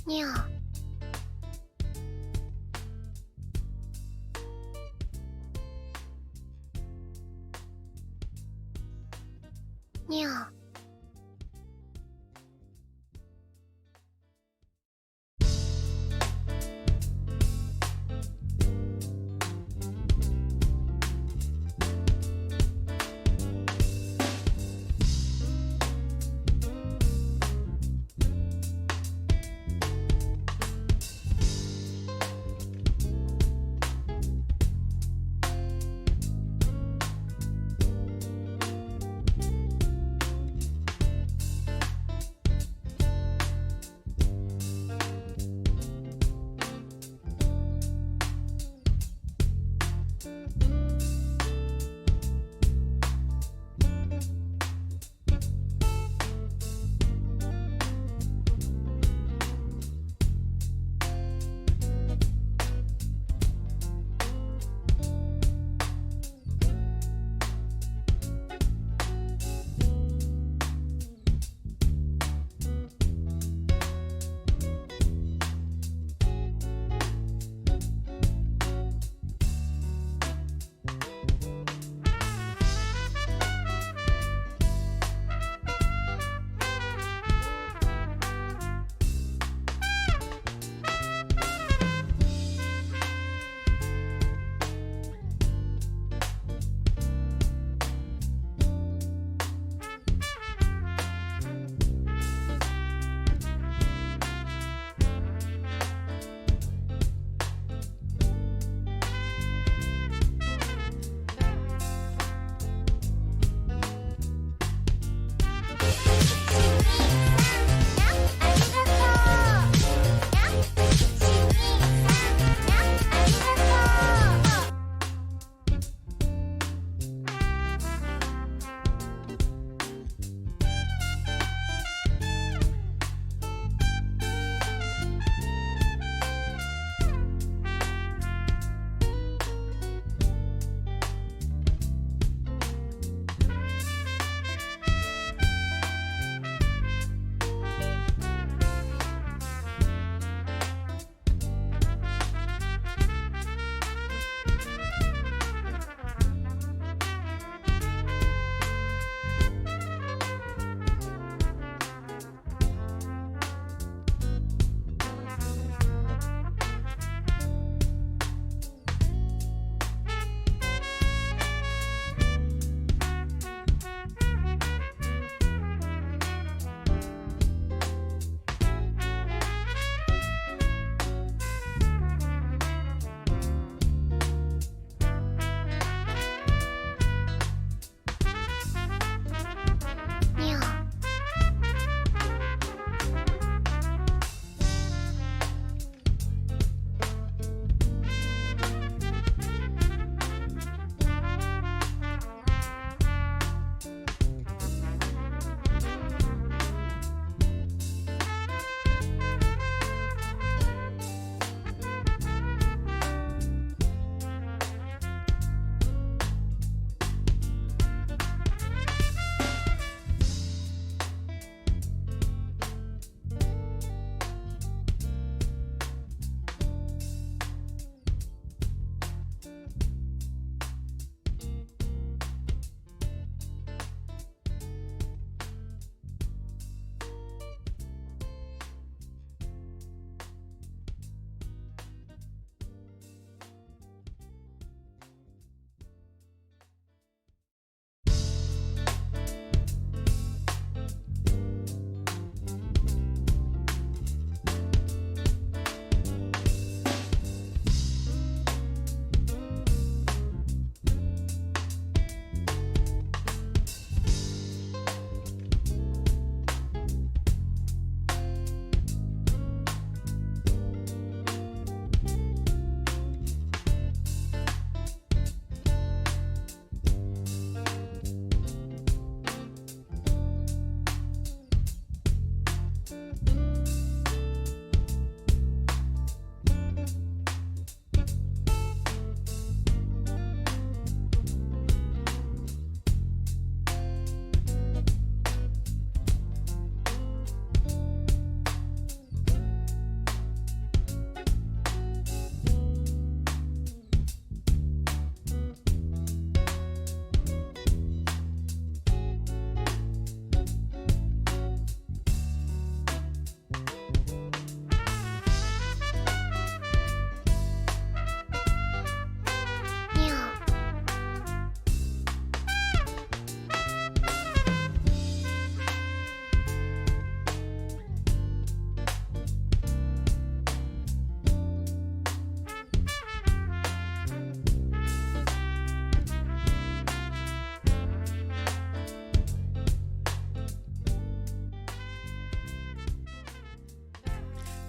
にゃにゃ。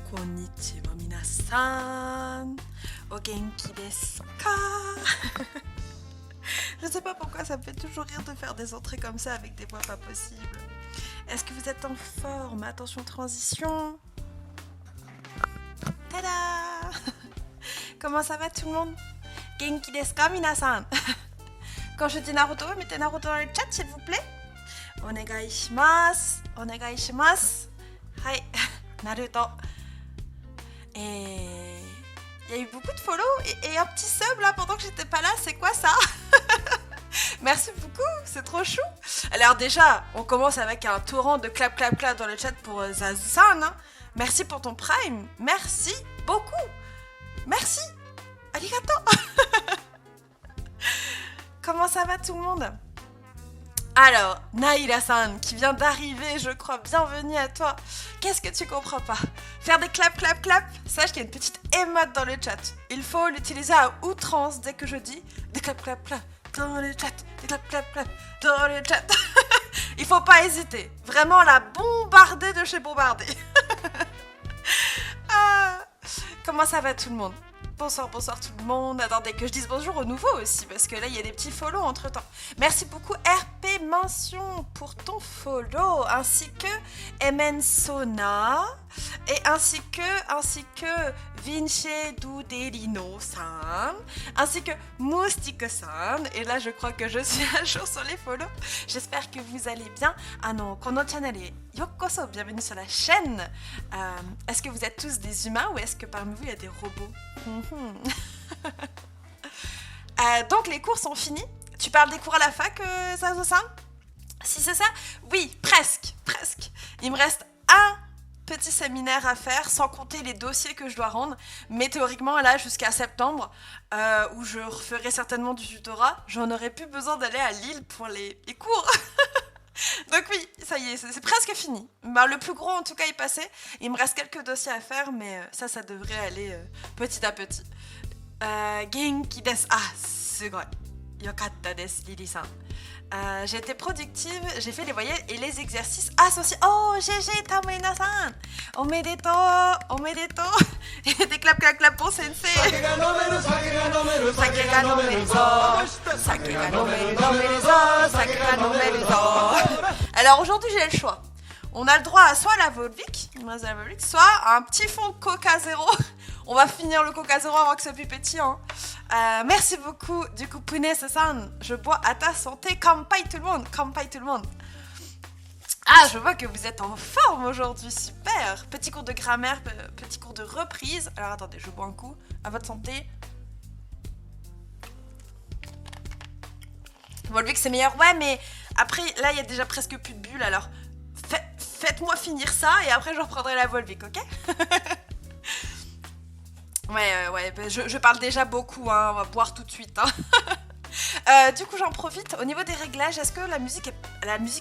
Konnichiwa minasan. O genki desu ka? Je sais pas pourquoi ça me fait toujours rire de faire des entrées comme ça avec des voix pas possibles. Est-ce que vous êtes en forme? Attention, transition. Tada! Comment ça va tout le monde? Genki desu ka minasan? Quand je dis Naruto, mettez Naruto dans le chat s'il vous plaît. Onegai shimasu. Onegai shimasu. Hai, Naruto. Et il y a eu beaucoup de follow et un petit sub là pendant que j'étais pas là, c'est quoi ça? Merci beaucoup, c'est trop chou. Alors déjà, on commence avec un torrent de clap clap clap dans le chat pour Zazu-san. Hein. Merci pour ton prime, merci beaucoup. Merci, arigato. Comment ça va tout le monde? Alors, Naïla-san, qui vient d'arriver, je crois, bienvenue à toi. Qu'est-ce que tu comprends pas? Faire des clap, clap, clap, sache qu'il y a une petite émote dans le chat. Il faut l'utiliser à outrance dès que je dis des clap, clap, clap dans le chat, des clap, clap, clap dans le chat. Il faut pas hésiter. Vraiment la bombarder de chez Bombarder. Ah, comment ça va tout le monde? Bonsoir, bonsoir tout le monde. Attendez que je dise bonjour aux nouveaux aussi, parce que là, il y a des petits follow entre-temps. Merci beaucoup RP Mention pour ton follow, ainsi que MN Sona, et ainsi que Vinci Dudelino-san, ainsi que Moustique-san. Et là, je crois que je suis à jour sur les follow. J'espère que vous allez bien. Kono channel est Yokoso, bienvenue sur la chaîne. Est-ce que vous êtes tous des humains ou est-ce que parmi vous, il y a des robots? Donc les cours sont finis. Tu parles des cours à la fac, Zazo-san? Si c'est ça? Oui, presque. Il me reste un petit séminaire à faire, sans compter les dossiers que je dois rendre. Mais théoriquement, là, jusqu'à septembre, où je referai certainement du tutorat, j'en aurais plus besoin d'aller à Lille pour les cours. Donc oui, ça y est, c'est presque fini. Ben, le plus gros en tout cas est passé. Il me reste quelques dossiers à faire, mais ça devrait aller petit à petit. Genki desu. Ah, sugoi. Yokatta desu, Lily-san. J'ai été productive, j'ai fait les voyelles et les exercices associés. Oh, GG, Tamina-san. Omedeto. Et des clap clap clap pour Sensei. Sake ga nomeru zo. Alors aujourd'hui j'ai le choix. On a le droit à soit la Volvic, soit un petit fond de Coca Zéro. On va finir le Coca Zéro avant que ce soit plus pétillant. Merci beaucoup. Du coup, Pune-san, je bois à ta santé. Kampai tout le monde. Ah, je vois que vous êtes en forme aujourd'hui. Super. Petit cours de grammaire, petit cours de reprise. Alors attendez, je bois un coup. À votre santé. Volvic, c'est meilleur. Ouais, mais après, là, il y a déjà presque plus de bulles. Alors, faites-moi finir ça et après, je reprendrai la Volvic, ok? Ouais, je parle déjà beaucoup, hein, on va boire tout de suite. Hein. Du coup, j'en profite. Au niveau des réglages, est-ce que la musique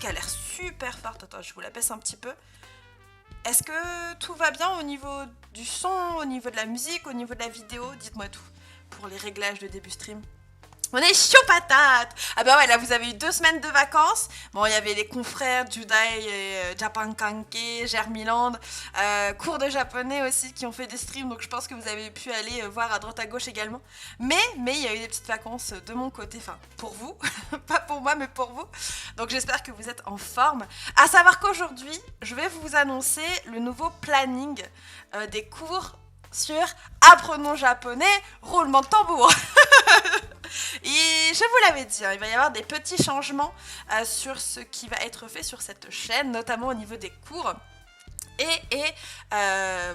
a l'air super forte? Attends, je vous la baisse un petit peu. Est-ce que tout va bien au niveau du son, au niveau de la musique, au niveau de la vidéo? Dites-moi tout pour les réglages de début stream. On est chaud patate. Ah bah ouais, là vous avez eu 2 semaines de vacances. Bon, il y avait les confrères Judai et Japan Kanke, Germiland, cours de japonais aussi qui ont fait des streams, donc je pense que vous avez pu aller voir à droite à gauche également. Mais il y a eu des petites vacances de mon côté, enfin pour vous, pas pour moi mais pour vous. Donc j'espère que vous êtes en forme. À savoir qu'aujourd'hui, je vais vous annoncer le nouveau planning des cours sur Apprenons japonais, roulement de tambour. Et je vous l'avais dit, hein, il va y avoir des petits changements sur ce qui va être fait sur cette chaîne, notamment au niveau des cours. Et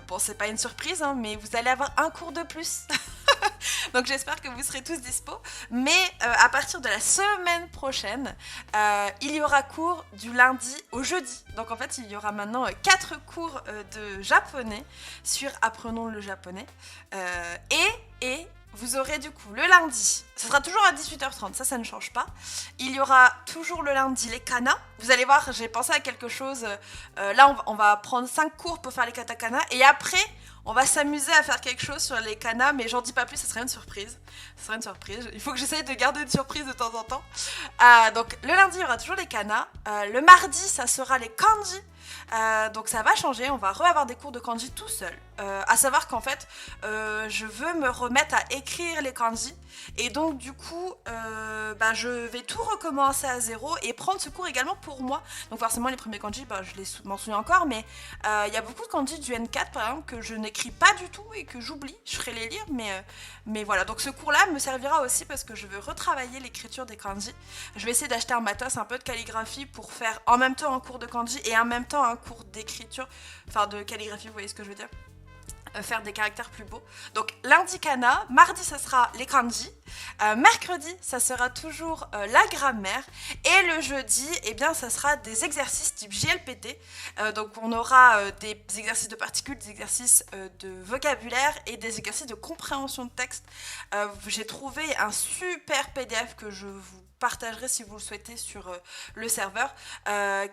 bon, c'est pas une surprise, hein, mais vous allez avoir un cours de plus. Donc j'espère que vous serez tous dispo. Mais à partir de la semaine prochaine, il y aura cours du lundi au jeudi. Donc en fait, il y aura maintenant 4 cours de japonais sur Apprenons le japonais. Et vous aurez du coup le lundi, ce sera toujours à 18h30, ça ne change pas. Il y aura toujours le lundi les kanas. Vous allez voir, j'ai pensé à quelque chose. Là, on va prendre 5 cours pour faire les katakana. Et après, on va s'amuser à faire quelque chose sur les kanas, mais j'en dis pas plus, ça sera une surprise. Il faut que j'essaye de garder une surprise de temps en temps. Donc le lundi, il y aura toujours les kanas. Le mardi, ça sera les kanji. Donc ça va changer, on va avoir des cours de kanji tout seul. À savoir qu'en fait, je veux me remettre à écrire les kanji. Et donc du coup, je vais tout recommencer à zéro et prendre ce cours également pour moi. Donc forcément les premiers kanji, m'en souviens encore, mais il y a beaucoup de kanji du N4 par exemple que je n'écris pas du tout et que j'oublie. Je ferai les lire, mais voilà. Donc ce cours-là me servira aussi parce que je veux retravailler l'écriture des kanji. Je vais essayer d'acheter un matos, un peu de calligraphie pour faire en même temps un cours de kanji et en même temps un cours d'écriture, enfin de calligraphie, vous voyez ce que je veux dire, faire des caractères plus beaux. Donc lundi kana, mardi ça sera les kanji, mercredi ça sera toujours la grammaire et le jeudi eh bien ça sera des exercices type JLPT. Donc on aura des exercices de particules, des exercices de vocabulaire et des exercices de compréhension de texte. J'ai trouvé un super PDF que je vous partagerai si vous le souhaitez sur le serveur,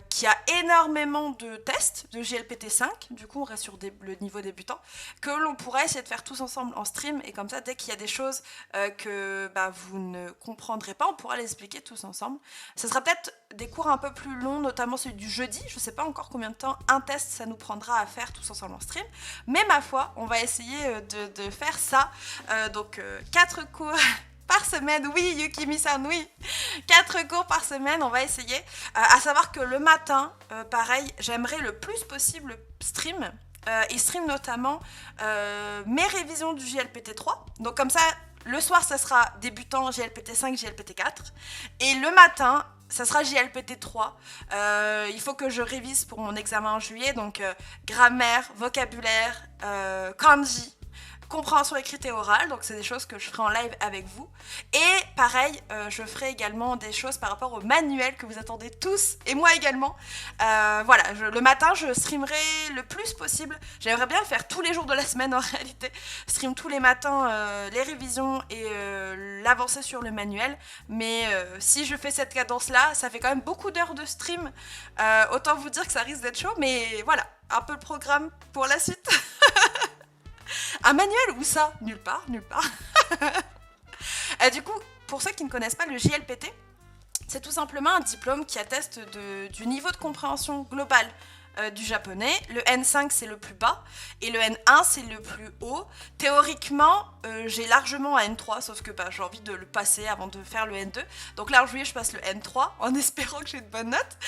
qui a énormément de tests de JLPT 5, du coup on reste sur le niveau débutant, que l'on pourrait essayer de faire tous ensemble en stream, et comme ça dès qu'il y a des choses que vous ne comprendrez pas, on pourra les expliquer tous ensemble. Ce sera peut-être des cours un peu plus longs, notamment celui du jeudi, je ne sais pas encore combien de temps un test ça nous prendra à faire tous ensemble en stream, mais ma foi, on va essayer de faire ça, donc 4 cours par semaine, oui, Yukimi-san, oui. 4 cours par semaine, on va essayer. À savoir que le matin, pareil, j'aimerais le plus possible stream. Et stream notamment mes révisions du JLPT 3. Donc comme ça, le soir, ça sera débutant JLPT 5, JLPT 4. Et le matin, ça sera JLPT 3. Il faut que je révise pour mon examen en juillet. Donc grammaire, vocabulaire, kanji, compréhension écrite et orale, donc c'est des choses que je ferai en live avec vous. Et pareil, je ferai également des choses par rapport au manuel que vous attendez tous, et moi également. Voilà, le matin, je streamerai le plus possible. J'aimerais bien le faire tous les jours de la semaine en réalité. Stream tous les matins les révisions et l'avancée sur le manuel. Mais si je fais cette cadence-là, ça fait quand même beaucoup d'heures de stream. Autant vous dire que ça risque d'être chaud, mais voilà, un peu le programme pour la suite. Un manuel, où ça? Nulle part, nulle part. Du coup, pour ceux qui ne connaissent pas le JLPT, c'est tout simplement un diplôme qui atteste du niveau de compréhension globale du japonais. Le N5 c'est le plus bas et le N1 c'est le plus haut. Théoriquement, j'ai largement un N3, sauf que j'ai envie de le passer avant de faire le N2. Donc là en juillet je passe le N3 en espérant que j'ai de bonnes notes.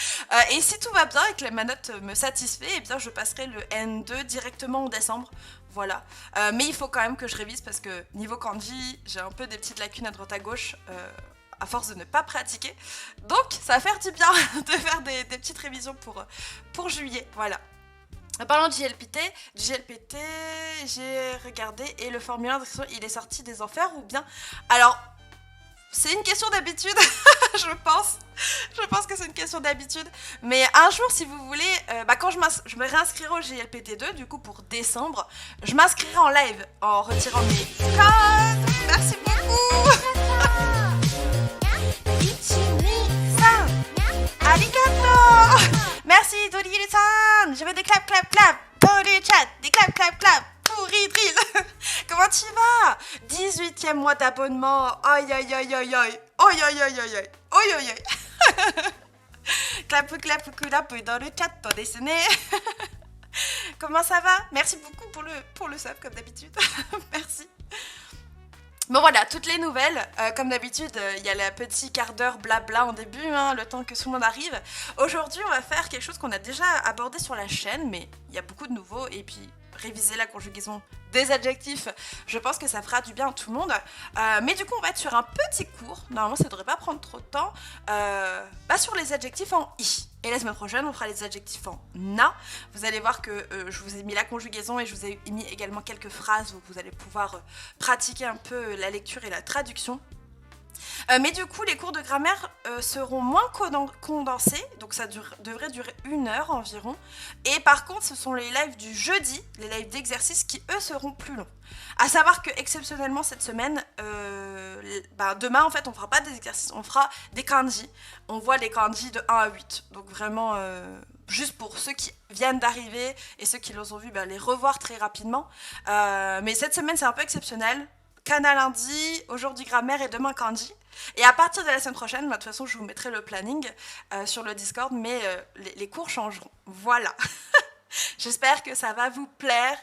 Et si tout va bien et que ma note me satisfait, eh bien je passerai le N2 directement en décembre. Voilà. Mais il faut quand même que je révise parce que niveau kanji, j'ai un peu des petites lacunes à droite à gauche. À force de ne pas pratiquer. Donc, ça va faire du bien de faire des petites révisions pour juillet. Voilà. En parlant de JLPT, j'ai regardé et le formulaire d'inscription, il est sorti des enfers ou bien... Alors, c'est une question d'habitude, je pense. Je pense que c'est une question d'habitude. Mais un jour, si vous voulez, quand je me réinscrirai au JLPT2, du coup pour décembre, je m'inscrirai en live en retirant mes codes. Merci beaucoup. Arigato! Merci Doriru-san! Je veux des clap clap clap dans le chat, des clap clap clap pour Idril. Comment tu vas? 18e mois d'abonnement. Aïe aïe aïe aïe aïe. Aïe aïe aïe aïe aïe. Aïe aïe aïe. Clap clap clap dans le chat pour dessiner. Comment ça va? Merci beaucoup pour le sub comme d'habitude. Merci. Bon voilà, toutes les nouvelles, comme d'habitude, il y a le petit quart d'heure blabla en début, le temps que tout le monde arrive. Aujourd'hui, on va faire quelque chose qu'on a déjà abordé sur la chaîne, mais il y a beaucoup de nouveaux, et puis réviser la conjugaison des adjectifs, je pense que ça fera du bien à tout le monde. Mais du coup, on va être sur un petit cours, normalement ça ne devrait pas prendre trop de temps, sur les adjectifs en i. Et la semaine prochaine, on fera les adjectifs en na. Vous allez voir que je vous ai mis la conjugaison et je vous ai mis également quelques phrases où vous allez pouvoir pratiquer un peu la lecture et la traduction. Mais du coup, les cours de grammaire seront moins condensés, donc ça devrait durer 1 heure environ. Et par contre, ce sont les lives du jeudi, les lives d'exercice qui, eux, seront plus longs. À savoir que, exceptionnellement, cette semaine, demain, en fait, on fera pas des exercices, on fera des kanji. On voit les kanji de 1 à 8. Donc vraiment, juste pour ceux qui viennent d'arriver et ceux qui les ont vus, les revoir très rapidement. Mais cette semaine, c'est un peu exceptionnel. Kana lundi, aujourd'hui grammaire et demain kanji. Et à partir de la semaine prochaine, bah, de toute façon, je vous mettrai le planning sur le Discord, mais les cours changeront. Voilà. J'espère que ça va vous plaire.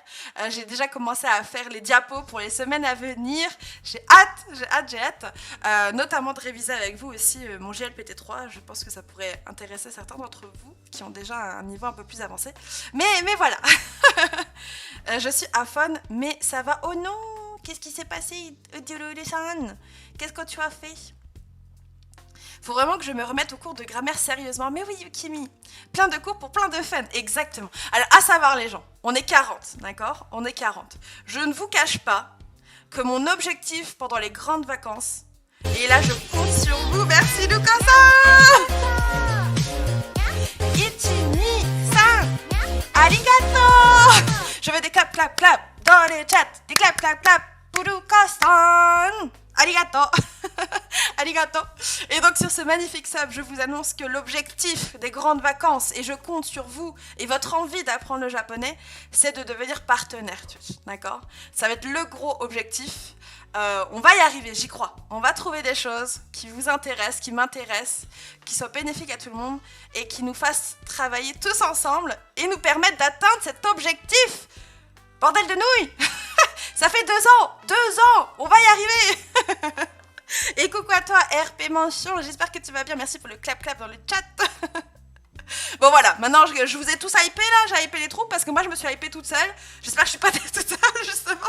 J'ai déjà commencé à faire les diapos pour les semaines à venir. J'ai hâte. Notamment de réviser avec vous aussi mon GLPT3. Je pense que ça pourrait intéresser certains d'entre vous qui ont déjà un niveau un peu plus avancé. Mais voilà. Je suis à fond, mais ça va. Oh non! Qu'est-ce qui s'est passé, Diolo-san? Qu'est-ce que tu as fait? Faut vraiment que je me remette au cours de grammaire sérieusement. Mais oui, Yukimi, plein de cours pour plein de fans, exactement. Alors, à savoir les gens, on est 40, d'accord? On est 40. Je ne vous cache pas que mon objectif pendant les grandes vacances, et là je compte sur vous, merci Lucas-san! Ichini-san! Arigato! Je veux des clap dans les chats, des clap pour Lucas-san! Arigato! Arigato! Et donc sur ce magnifique sub, je vous annonce que l'objectif des grandes vacances, et je compte sur vous et votre envie d'apprendre le japonais, c'est de devenir partenaire Twitch, d'accord? Ça va être le gros objectif. On va y arriver, j'y crois. On va trouver des choses qui vous intéressent, qui m'intéressent, qui soient bénéfiques à tout le monde et qui nous fassent travailler tous ensemble et nous permettent d'atteindre cet objectif. Bordel de nouilles! Ça fait 2 ans, on va y arriver. Et coucou à toi, RP Mention, j'espère que tu vas bien, merci pour le clap dans le chat. Bon voilà, maintenant je vous ai tous hypé là, j'ai hypé les troupes parce que moi je me suis hypée toute seule. J'espère que je suis pas toute seule justement.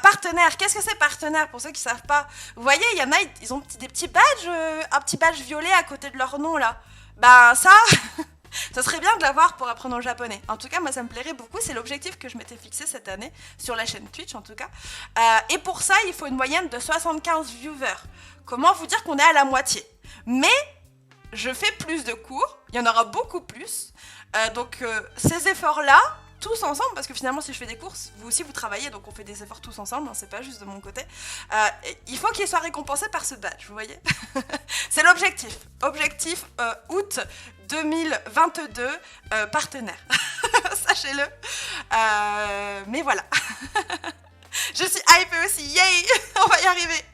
Partenaire, qu'est-ce que c'est partenaire pour ceux qui savent pas? Vous voyez, il y en a, ils ont des petits badges, un petit badge violet à côté de leur nom là. Ben ça, ça serait bien de l'avoir pour apprendre le japonais. En tout cas, moi ça me plairait beaucoup, c'est l'objectif que je m'étais fixé cette année, sur la chaîne Twitch en tout cas. Et pour ça, il faut une moyenne de 75 viewers. Comment vous dire qu'on est à la moitié? Mais je fais plus de cours, il y en aura beaucoup plus. Donc ces efforts-là, tous ensemble, parce que finalement si je fais des courses, vous aussi vous travaillez, donc on fait des efforts tous ensemble, hein, c'est pas juste de mon côté. Il faut qu'ils soient récompensés par ce badge, vous voyez. C'est l'objectif. Objectif août 2022, partenaire. Sachez-le. Mais voilà. Je suis hypée aussi, yay. On va y arriver.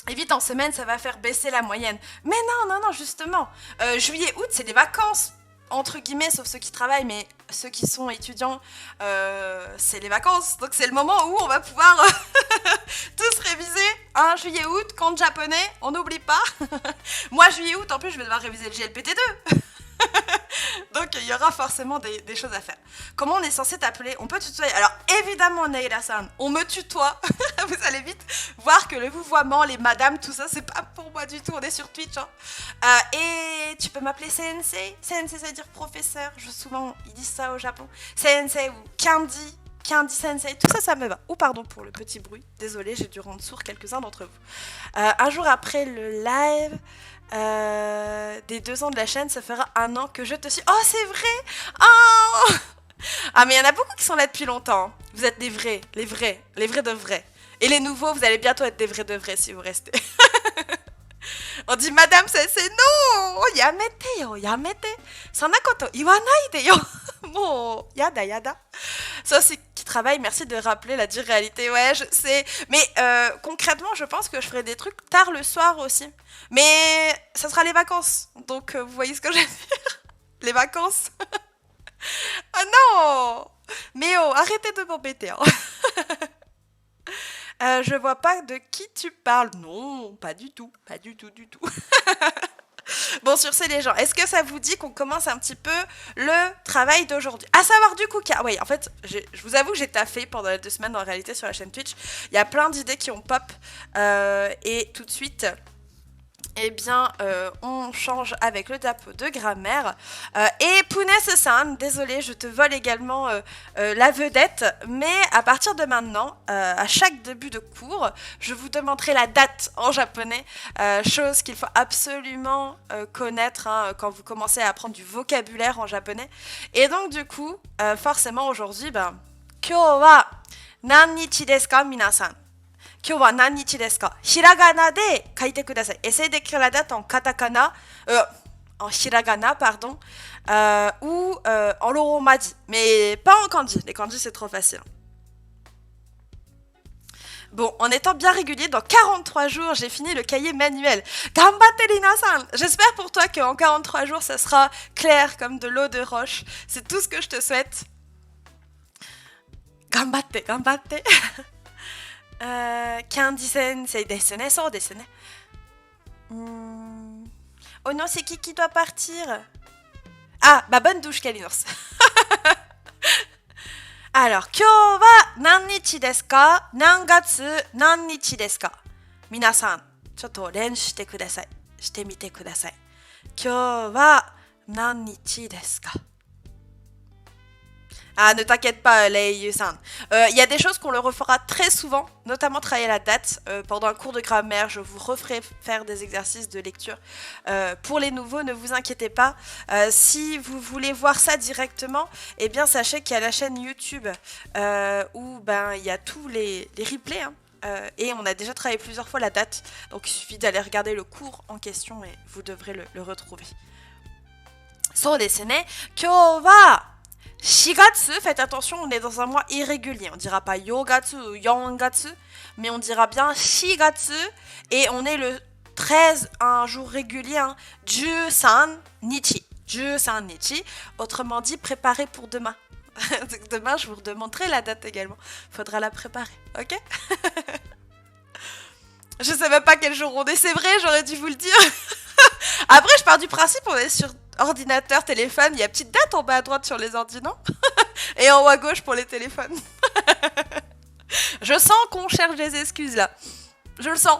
Et vite en semaine, ça va faire baisser la moyenne. Mais non, justement. Juillet-août, c'est des vacances. Entre guillemets, sauf ceux qui travaillent, mais ceux qui sont étudiants, c'est les vacances. Donc c'est le moment où on va pouvoir tous réviser. Hein, juillet-août, compte japonais, on n'oublie pas. Moi, juillet-août, en plus, je vais devoir réviser le GLPT2. Donc il y aura forcément des choses à faire. Comment on est censé t'appeler? On peut tutoyer. Alors évidemment Neila-san, on me tutoie. Vous allez vite voir que le vouvoiement, les madames, tout ça, c'est pas pour moi du tout. On est sur Twitch. Hein. Et tu peux m'appeler sensei. Sensei, ça veut dire professeur. Souvent ils disent ça au Japon. Sensei ou Kandi. Kandi sensei, tout ça, ça me va. Ou pardon pour le petit bruit. Désolée, j'ai dû rendre sourd quelques-uns d'entre vous. Un jour après le live des 2 ans de la chaîne, ça fera 1 an que je te suis. Oh, c'est vrai! Oh! Ah, mais il y en a beaucoup qui sont là depuis longtemps. Vous êtes des vrais, les vrais de vrais. Et les nouveaux, vous allez bientôt être des vrais de vrais si vous restez. On dit Madame Sensei, non! Yamete yo, yamete. Sonna koto iwanai de yo. Bon, yada. Ça, c'est qui travaille, merci de rappeler la dure réalité. Ouais, je sais. Mais concrètement, je pense que je ferai des trucs tard le soir aussi. Mais ça sera les vacances. Donc, vous voyez ce que je veux dire? Les vacances. Ah non! Mais oh, arrêtez de m'embêter. Hein. Je vois pas de qui tu parles. Non, pas du tout. Du tout. Bon, sur ces les gens, est-ce que ça vous dit qu'on commence un petit peu le travail d'aujourd'hui? À savoir du coup, oui, en fait, je vous avoue que j'ai taffé pendant les 2 semaines en réalité sur la chaîne Twitch. Il y a plein d'idées qui ont pop. Et tout de suite, eh bien, on change avec le diapo de grammaire. Et Punaise-san, désolée, je te vole également la vedette, mais à partir de maintenant, à chaque début de cours, je vous demanderai la date en japonais, chose qu'il faut absolument connaître hein, quand vous commencez à apprendre du vocabulaire en japonais. Et donc, du coup, forcément, aujourd'hui, Kyou wa nannichi desu ka, minasan? 今日は何日ですか？ひらがなで書いてください。Essayez d'écrire la date en katakana, en hiragana, pardon, ou en romaji, mais pas en kanji. Les kanji, c'est trop facile. Bon, en étant bien régulier, dans 43 jours, j'ai fini le cahier manuel. Ganbatte Rina-san. J'espère pour toi qu'en 43 jours, ça sera clair comme de l'eau de roche. C'est tout ce que je te souhaite. Ganbatte, ganbatte. キャンディ先生ですね。そうですね。Oh non, c'est qui doit partir? Ah, bah bonne douche, Kalinours. Alors, 今日は何日ですか？何月何日ですか？皆さん、ちょっと練習してください。してみてください。今日は何日ですか？Ah, ne t'inquiète pas, Lei Yu-san. Il y a des choses qu'on le refera très souvent, notamment travailler la date. Pendant un cours de grammaire, je vous referai faire des exercices de lecture. Pour les nouveaux, ne vous inquiétez pas. Si vous voulez voir ça directement, eh bien, sachez qu'il y a la chaîne YouTube où il y a tous les replays. Hein. Et on a déjà travaillé plusieurs fois la date. Donc, il suffit d'aller regarder le cours en question et vous devrez le retrouver. So desu ne. Kyou wa Shigatsu, faites attention, on est dans un mois irrégulier. On dira pas Yogatsu ou Yongatsu, mais on dira bien Shigatsu. Et on est le 13, un jour régulier, hein, Jusan Nichi. Jusan Nichi, autrement dit, préparez pour demain. Demain, je vous redemanderai la date également. Faudra la préparer, ok? Je sais même pas quel jour on est, c'est vrai, j'aurais dû vous le dire. Après, je pars du principe, on est sur ordinateur, téléphone, il y a petite date en bas à droite sur les ordi, non? Et en haut à gauche pour les téléphones. Je sens qu'on cherche des excuses là. Je le sens.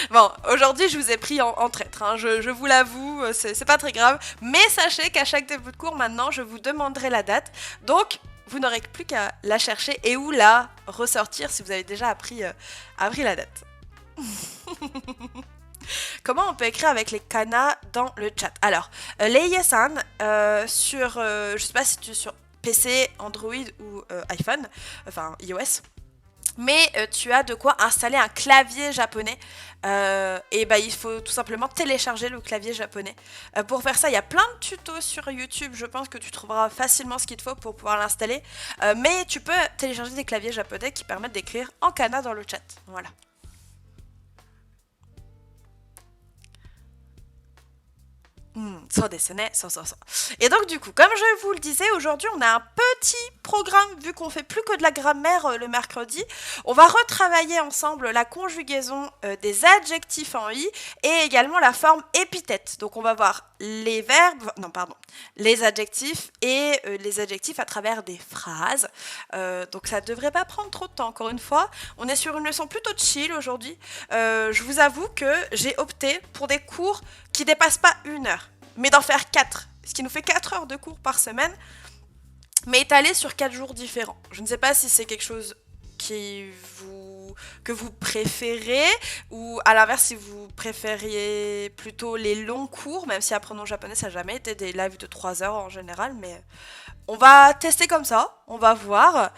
Bon, aujourd'hui je vous ai pris en traître, hein. Je vous l'avoue, c'est pas très grave. Mais sachez qu'à chaque début de cours maintenant, je vous demanderai la date. Donc, vous n'aurez plus qu'à la chercher et ou la ressortir si vous avez déjà appris la date. Comment on peut écrire avec les kana dans le chat? Alors, Leia-san, je sais pas si tu es sur PC, Android ou iPhone, enfin iOS, mais tu as de quoi installer un clavier japonais. Et il faut tout simplement télécharger le clavier japonais. Pour faire ça, il y a plein de tutos sur YouTube. Je pense que tu trouveras facilement ce qu'il te faut pour pouvoir l'installer. Mais tu peux télécharger des claviers japonais qui permettent d'écrire en kana dans le chat. Voilà. Et donc du coup, comme je vous le disais, aujourd'hui on a un petit programme vu qu'on fait plus que de la grammaire le mercredi. On va retravailler ensemble la conjugaison des adjectifs en i et également la forme épithète. Donc on va voir les verbes, les adjectifs et les adjectifs à travers des phrases. Donc ça devrait pas prendre trop de temps. Encore une fois, on est sur une leçon plutôt chill aujourd'hui. Je vous avoue que j'ai opté pour des cours qui dépassent pas 1 heure, mais d'en faire 4, ce qui nous fait 4 heures de cours par semaine, mais étalés sur 4 jours différents. Je ne sais pas si c'est quelque chose que vous préférez, ou à l'inverse si vous préfériez plutôt les longs cours, même si apprenons japonais ça n'a jamais été des lives de 3 heures en général, mais on va tester comme ça, on va voir.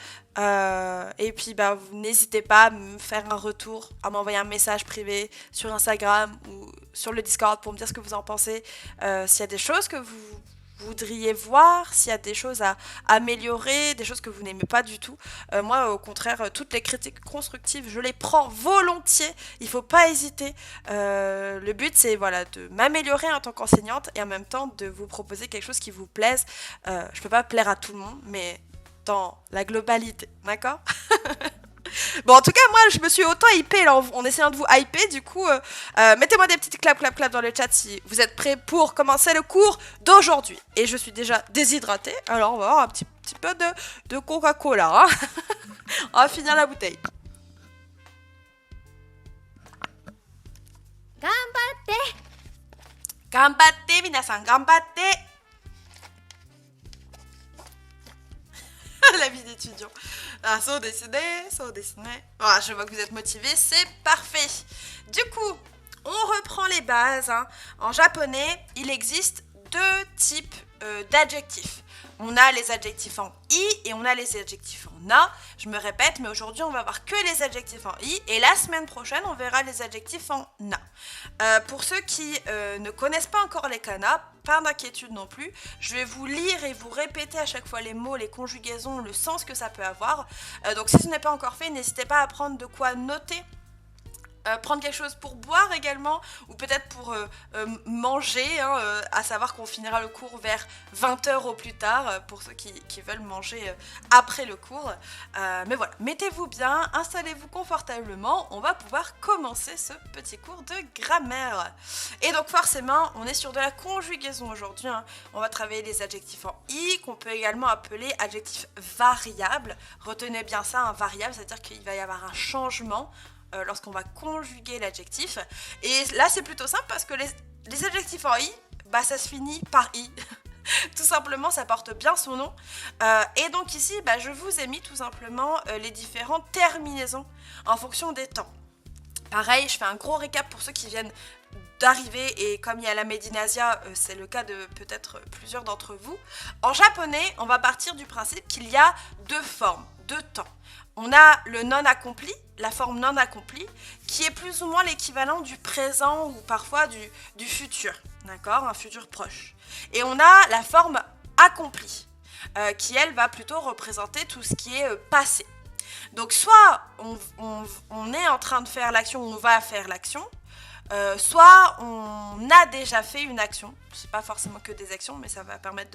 Et puis vous n'hésitez pas à me faire un retour, à m'envoyer un message privé sur Instagram ou sur le Discord pour me dire ce que vous en pensez, s'il y a des choses que vous voudriez voir, s'il y a des choses à améliorer, des choses que vous n'aimez pas du tout. Moi, au contraire, toutes les critiques constructives, je les prends volontiers. Il ne faut pas hésiter. Le but, c'est de m'améliorer en tant qu'enseignante et en même temps de vous proposer quelque chose qui vous plaise. Je ne peux pas plaire à tout le monde, mais dans la globalité, d'accord? Bon, en tout cas, moi, je me suis auto-hypée là, en essayant de vous hyper. Du coup, mettez-moi des petites clap dans le chat si vous êtes prêts pour commencer le cours d'aujourd'hui. Et je suis déjà déshydratée, alors on va avoir un petit peu de Coca-Cola. Hein. On va finir la bouteille. Ganbatte, minasan, ganbatte. La vie d'étudiant. Ah, so dessiné. Ah, je vois que vous êtes motivés, c'est parfait. Du coup, on reprend les bases. Hein. En japonais, il existe 2 types d'adjectifs. on a les adjectifs en i et on a les adjectifs en na. Je me répète, mais aujourd'hui, on va voir que les adjectifs en i et la semaine prochaine, on verra les adjectifs en na. Pour ceux qui ne connaissent pas encore les kana, pas d'inquiétude non plus. Je vais vous lire et vous répéter à chaque fois les mots, les conjugaisons, le sens que ça peut avoir. Donc si ce n'est pas encore fait, n'hésitez pas à prendre de quoi noter. Prendre quelque chose pour boire également, ou peut-être pour manger, à savoir qu'on finira le cours vers 20h au plus tard, pour ceux qui veulent manger après le cours. Mais voilà, mettez-vous bien, installez-vous confortablement, on va pouvoir commencer ce petit cours de grammaire. Et donc forcément, on est sur de la conjugaison aujourd'hui, on va travailler les adjectifs en i, qu'on peut également appeler adjectifs variables. Retenez bien ça, un variable, c'est-à-dire qu'il va y avoir un changement lorsqu'on va conjuguer l'adjectif. Et là, c'est plutôt simple parce que les adjectifs en i, ça se finit par i. Tout simplement, ça porte bien son nom. Et donc ici, je vous ai mis tout simplement les différentes terminaisons en fonction des temps. Pareil, je fais un gros récap pour ceux qui viennent d'arriver, et comme il y a la Medinasia, c'est le cas de peut-être plusieurs d'entre vous. En japonais, on va partir du principe qu'il y a deux formes, deux temps. On a le non accompli, la forme non accomplie, qui est plus ou moins l'équivalent du présent ou parfois du futur, d'accord, un futur proche. Et on a la forme accomplie, qui elle va plutôt représenter tout ce qui est passé. Donc soit on est en train de faire l'action, on va faire l'action, soit on a déjà fait une action. C'est pas forcément que des actions, mais ça va permettre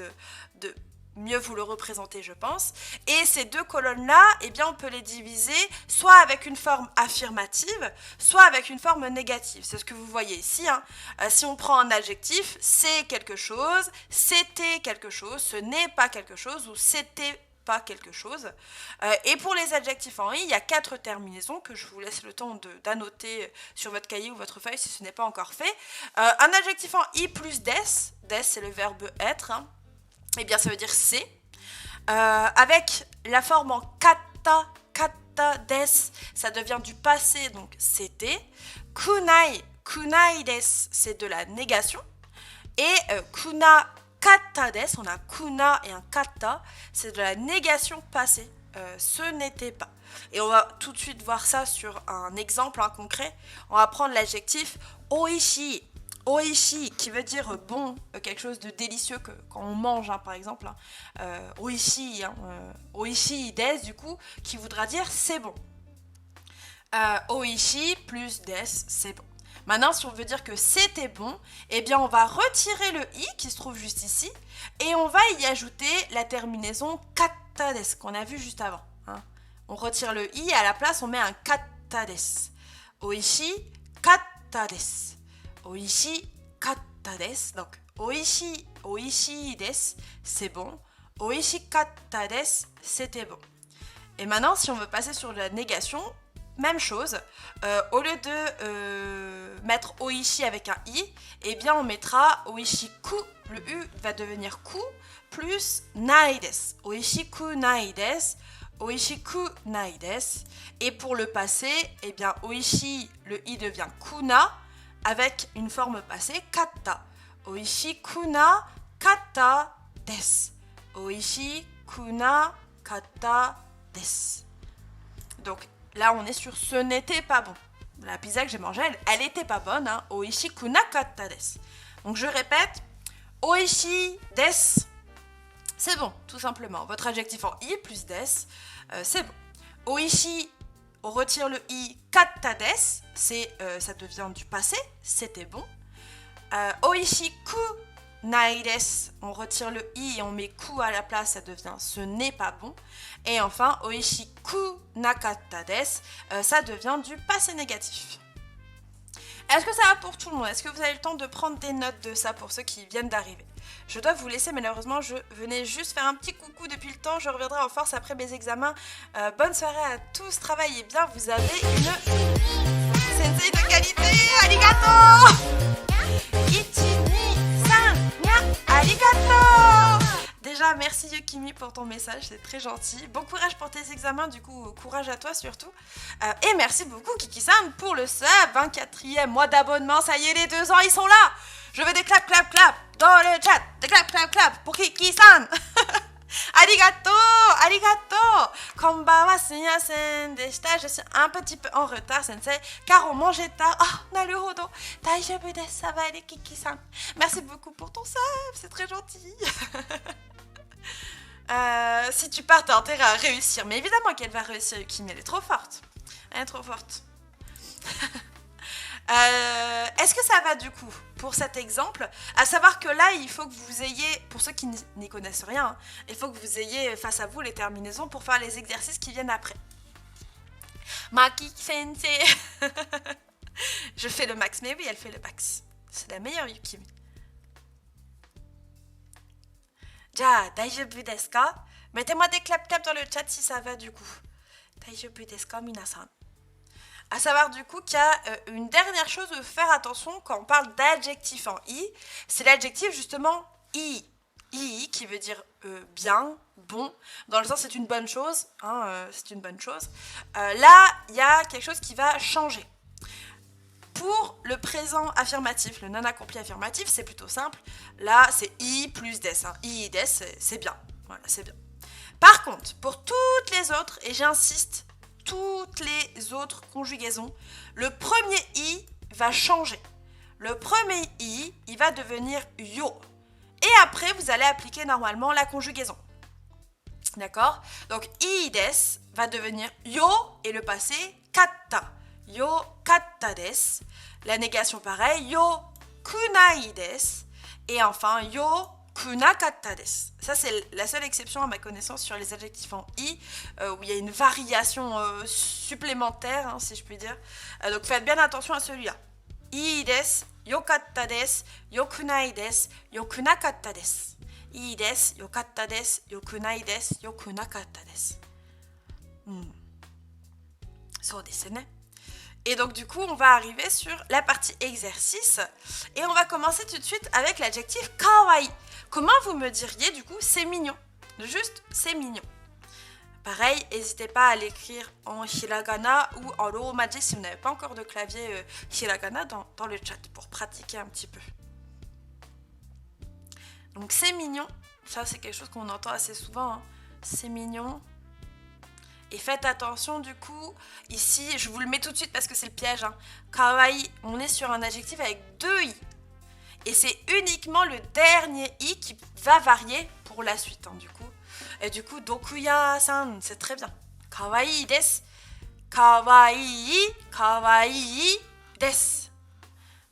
de mieux vous le représenter, je pense. Et ces deux colonnes-là, on peut les diviser soit avec une forme affirmative, soit avec une forme négative. C'est ce que vous voyez ici. Si on prend un adjectif, c'est quelque chose, c'était quelque chose, ce n'est pas quelque chose, ou c'était pas quelque chose. Et pour les adjectifs en i, il y a 4 terminaisons que je vous laisse le temps d'annoter sur votre cahier ou votre feuille si ce n'est pas encore fait. Un adjectif en i plus des c'est le verbe être, ça veut dire c'est. Avec la forme en kata des, ça devient du passé, donc c'était. Kunai des, c'est de la négation. Et kuna kata des, on a kuna et un kata, c'est de la négation passée. Ce n'était pas. Et on va tout de suite voir ça sur un exemple concret. On va prendre l'adjectif oishi. Oishi, qui veut dire bon, quelque chose de délicieux quand on mange, par exemple. Oishi, oishi des, du coup, qui voudra dire c'est bon. Oishi plus des, c'est bon. Maintenant, si on veut dire que c'était bon, on va retirer le i qui se trouve juste ici et on va y ajouter la terminaison kata des qu'on a vu juste avant. On retire le i et à la place, on met un kata des. Oishi kata des. Oishi kata des. Donc, oishi des, c'est bon. Oishi kata des, c'était bon. Et maintenant, si on veut passer sur la négation, même chose, au lieu de mettre oishi avec un i, on mettra oishiku, le u va devenir ku, plus nai des. Oishiku nai des, oishiku nai des. Et pour le passé, oishi, le i devient kuna, avec une forme passée, kata. Oishikuna kata des. Oishikuna kata des. Donc, là, on est sur ce n'était pas bon. La pizza que j'ai mangée, elle était pas bonne. Oishi kunakata des. Donc je répète, oishi des, c'est bon, tout simplement. Votre adjectif en i plus des, c'est bon. Oishi, on retire le i, kata des, ça devient du passé, c'était bon. Oishi kunai des, on retire le i et on met ku à la place, ça devient ce n'est pas bon. Et enfin, oishi kunakata des, ça devient du passé négatif. Est-ce que ça va pour tout le monde? Est-ce que vous avez le temps de prendre des notes de ça pour ceux qui viennent d'arriver? Je dois vous laisser, malheureusement, je venais juste faire un petit coucou depuis le temps. Je reviendrai en force après mes examens. Bonne soirée à tous, travaillez bien, vous avez une sensei de qualité. Arigato! Ichi, ni, san, nya, arigato! Déjà, merci Yukimi pour ton message, c'est très gentil. Bon courage pour tes examens, du coup, courage à toi surtout. Et merci beaucoup Kiki-san pour le sub, 24e mois d'abonnement, ça y est, les 2 ans, ils sont là. Je veux des clap, clap, clap dans le chat, des clap, clap, clap pour Kiki-san. Arigato, arigato. Konbanwa sumimasen deshita. Je suis un petit peu en retard, sensei, car on mangeait tard. Oh, naruhodo. Daijoubu desu, ça va aller, Kiki-san. Merci beaucoup pour ton sub, c'est très gentil. Si tu pars, t'as intérêt à réussir. Mais évidemment qu'elle va réussir, Yukimi, elle est trop forte. Elle est trop forte. Est-ce que ça va du coup pour cet exemple? À savoir que là, il faut que vous ayez, pour ceux qui n'y connaissent rien, hein, il faut que vous ayez face à vous les terminaisons pour faire les exercices qui viennent après. Maki sensei. Je fais le max, mais oui, elle fait le max. C'est la meilleure Yukimi. Ja, daijoubu desu ka? Mettez-moi des clap-clap dans le chat si ça va du coup. Daijoubu desu ka, minasan? À savoir du coup qu'il y a une dernière chose à faire attention quand on parle d'adjectif en i, c'est l'adjectif justement i. I qui veut dire bien, bon, dans le sens c'est une bonne chose, hein, c'est une bonne chose. Là, il y a quelque chose qui va changer. Pour le présent affirmatif, le non accompli affirmatif, c'est plutôt simple. Là, c'est i plus des. Hein. I des, c'est bien. Voilà, c'est bien. Par contre, pour toutes les autres, et j'insiste, toutes les autres conjugaisons, le premier i va changer. Le premier i, il va devenir yo. Et après, vous allez appliquer normalement la conjugaison. D'accord? Donc, i des va devenir yo et le passé katta. Yo katta desu. La négation pareil, yo kunai desu. Et enfin, yo kunakatta desu. Ça, c'est la seule exception à ma connaissance sur les adjectifs en i, où il y a une variation supplémentaire, hein, si je puis dire. Donc, faites bien attention à celui-là. I desu, yokatta desu, yokunai desu, yokunakatta desu. I desu, yokatta desu, yokunai desu, yokunakatta desu. So desu ne. Et donc du coup, on va arriver sur la partie exercice et on va commencer tout de suite avec l'adjectif kawaii. Comment vous me diriez du coup c'est mignon? Juste c'est mignon. Pareil, n'hésitez pas à l'écrire en hiragana ou en romaji si vous n'avez pas encore de clavier hiragana dans le chat pour pratiquer un petit peu. Donc c'est mignon, ça c'est quelque chose qu'on entend assez souvent, hein. C'est mignon. Et faites attention du coup, ici, je vous le mets tout de suite parce que c'est le piège. Hein. Kawaii, on est sur un adjectif avec 2 i. Et c'est uniquement le dernier i qui va varier pour la suite, hein, du coup. Et du coup, dokuya-san, c'est très bien. Kawaii desu. Kawaii, kawaii desu.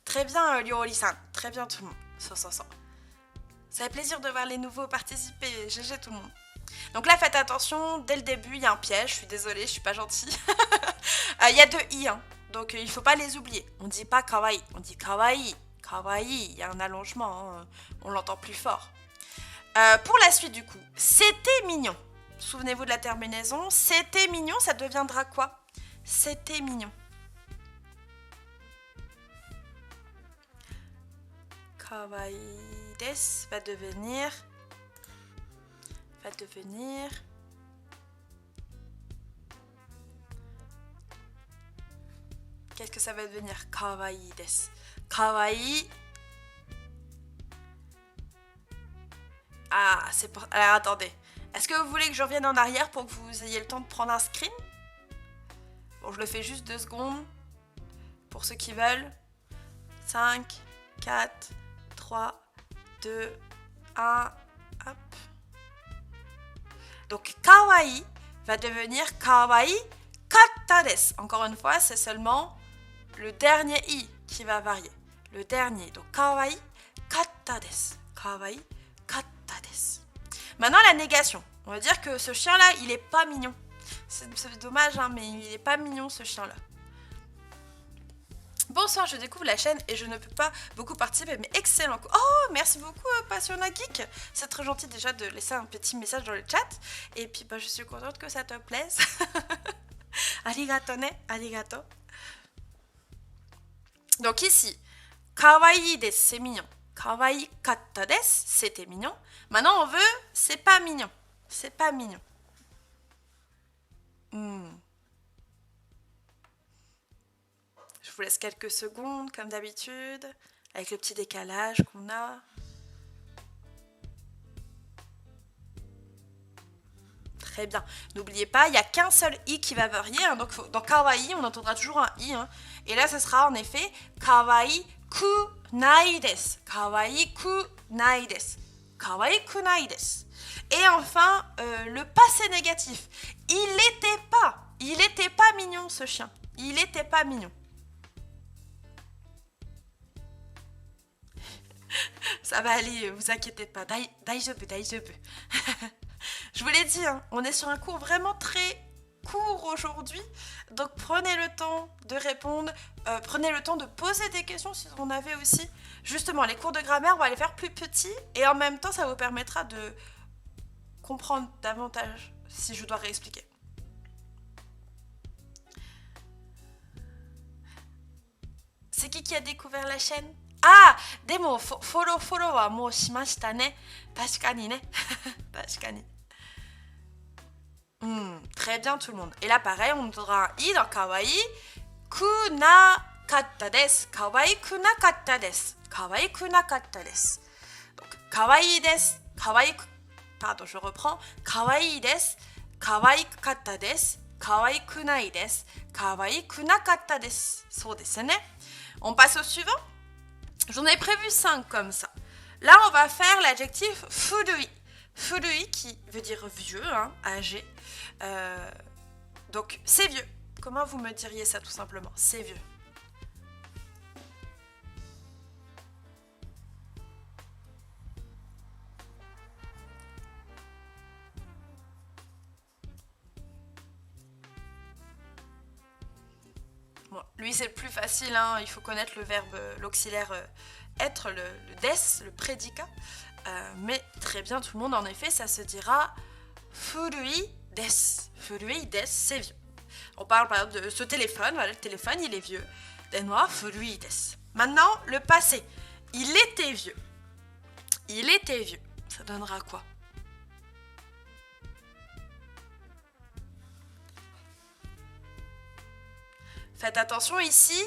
Très bien, Ryori-san. Très bien tout le monde. Ça. Ça fait plaisir de voir les nouveaux participer. GG tout le monde. Donc là, faites attention, dès le début, il y a un piège, je suis désolée, je suis pas gentille. Il y a 2 i, hein, donc il faut pas les oublier. On dit pas kawaii, on dit kawaii, kawaii, il y a un allongement, hein, on l'entend plus fort. Pour la suite du coup, c'était mignon. Souvenez-vous de la terminaison, c'était mignon, ça deviendra quoi? C'était mignon. Kawaii desu va devenir... Qu'est-ce que ça va devenir? Kawaii desu. Kawaii. Ah, c'est pour... Alors, attendez. Est-ce que vous voulez que je revienne en arrière pour que vous ayez le temps de prendre un screen? Bon, je le fais juste 2 secondes. Pour ceux qui veulent. 5, 4, 3, 2, 1. Hop. Donc, kawaii va devenir kawaii katta desu. Encore une fois, c'est seulement le dernier i qui va varier. Le dernier. Donc, kawaii katta desu. Kawaii katta desu. Maintenant, la négation. On va dire que ce chien-là, il est pas mignon. C'est dommage, hein, mais il est pas mignon, ce chien-là. Bonsoir, je découvre la chaîne et je ne peux pas beaucoup participer, mais excellent. Oh, merci beaucoup, Passionna Geek. C'est très gentil déjà de laisser un petit message dans le chat. Et puis, je suis contente que ça te plaise. Arigato ne, arigato. Donc ici, kawaii desu, c'est mignon. Kawaii katta desu, c'était mignon. Maintenant, on veut, c'est pas mignon. C'est pas mignon. Je vous laisse quelques secondes, comme d'habitude, avec le petit décalage qu'on a. Très bien. N'oubliez pas, il n'y a qu'un seul i qui va varier. Hein, donc dans kawaii, on entendra toujours un i. Hein, et là, ce sera en effet kawaii kunai desu. Kawaii kunai desu. Kawaii kunai desu. Et enfin, le passé négatif. Il était pas mignon ce chien. Il était pas mignon. Ça va aller, vous inquiétez pas. Daijoubu, daijoubu. Je vous l'ai dit, hein, on est sur un cours vraiment très court aujourd'hui. Donc prenez le temps de répondre, prenez le temps de poser des questions si vous en avez aussi. Justement, les cours de grammaire, on va les faire plus petits et en même temps, ça vous permettra de comprendre davantage si je dois réexpliquer. C'est qui a découvert la chaîne? Ah, demo, follow wa mou shimashita ne. Tashikani ne. Tashikani. Très bien tout le monde. Et là pareil, on entendra un i dans kawaii. Kunakatta desu. Kawaii kunakatta desu. Kawaii kunakatta desu. Donc kawaii desu. Kawaii. Pardon, je reprends. Kawaii desu. Kawaii katta desu. Kawaii kunai desu. Kawaii kunakatta desu. So desu ne. On passe au suivant. J'en ai prévu 5 comme ça. Là, on va faire l'adjectif furui. Furui qui veut dire vieux, hein, âgé. Donc, c'est vieux. Comment vous me diriez ça tout simplement? C'est vieux. Bon, lui, c'est le plus facile. Hein. Il faut connaître le verbe, l'auxiliaire être, le des, le prédicat. Mais très bien, tout le monde, en effet, ça se dira furui des. Furui des, c'est vieux. On parle par exemple de ce téléphone. Voilà, le téléphone, il est vieux. Denwa furui des. Maintenant, le passé. Il était vieux. Il était vieux. Ça donnera quoi? Faites attention ici,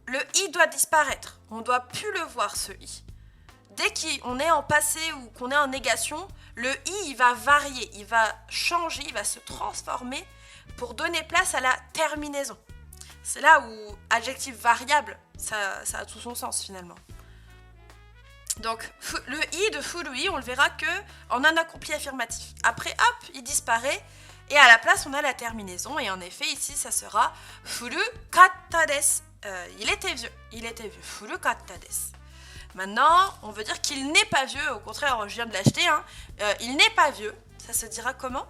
le i doit disparaître. On ne doit plus le voir, ce i. Dès qu'on est en passé ou qu'on est en négation, le i, il va varier, il va changer, il va se transformer pour donner place à la terminaison. C'est là où adjectif variable, ça a tout son sens finalement. Donc, le i de furui, on le verra que en un accompli affirmatif. Après, hop, il disparaît. Et à la place, on a la terminaison. Et en effet, ici, ça sera furukatta desu. Il était vieux. Il était vieux. Furukatta desu. Maintenant, on veut dire qu'il n'est pas vieux. Au contraire, je viens de l'acheter. Hein. Il n'est pas vieux. Ça se dira comment?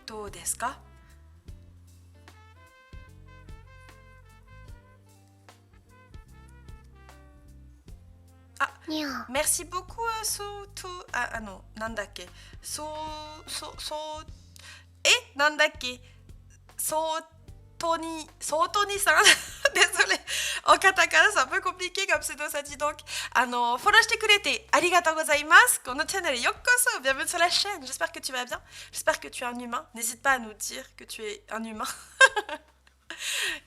Do desu ka? Merci beaucoup, non, nandake. Nandake. Sotoni-san. Désolée. En katakana, c'est un peu compliqué comme pseudo, ça dit donc. Follow shite kurete, arigatou gozaimasu. Kono channel yokoso. Bienvenue sur la chaîne. J'espère que tu vas bien. J'espère que tu es un humain. N'hésite pas à nous dire que tu es un humain.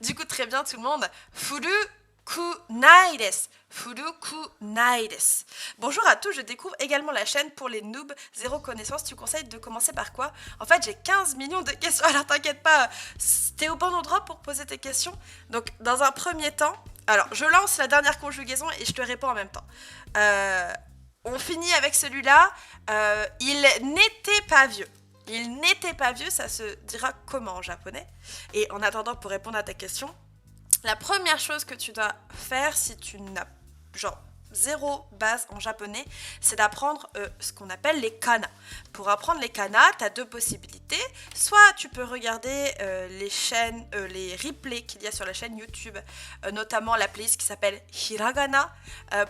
Du coup, très bien tout le monde. Furukunai desu. Furukunai desu. Bonjour à tous, je découvre également la chaîne pour les noobs, zéro connaissance. Tu conseilles de commencer par quoi? En fait, j'ai 15 millions de questions, alors t'inquiète pas, t'es au bon endroit pour poser tes questions. Donc, dans un premier temps, alors je lance la dernière conjugaison et je te réponds en même temps. On finit avec celui-là. Il n'était pas vieux. Il n'était pas vieux, ça se dira comment en japonais? Et en attendant, pour répondre à ta question, la première chose que tu dois faire si tu n'as genre zéro base en japonais, c'est d'apprendre ce qu'on appelle les kana. Pour apprendre les kana, tu as deux possibilités. Soit tu peux regarder les chaînes, les replays qu'il y a sur la chaîne YouTube, notamment la playlist qui s'appelle Hiragana,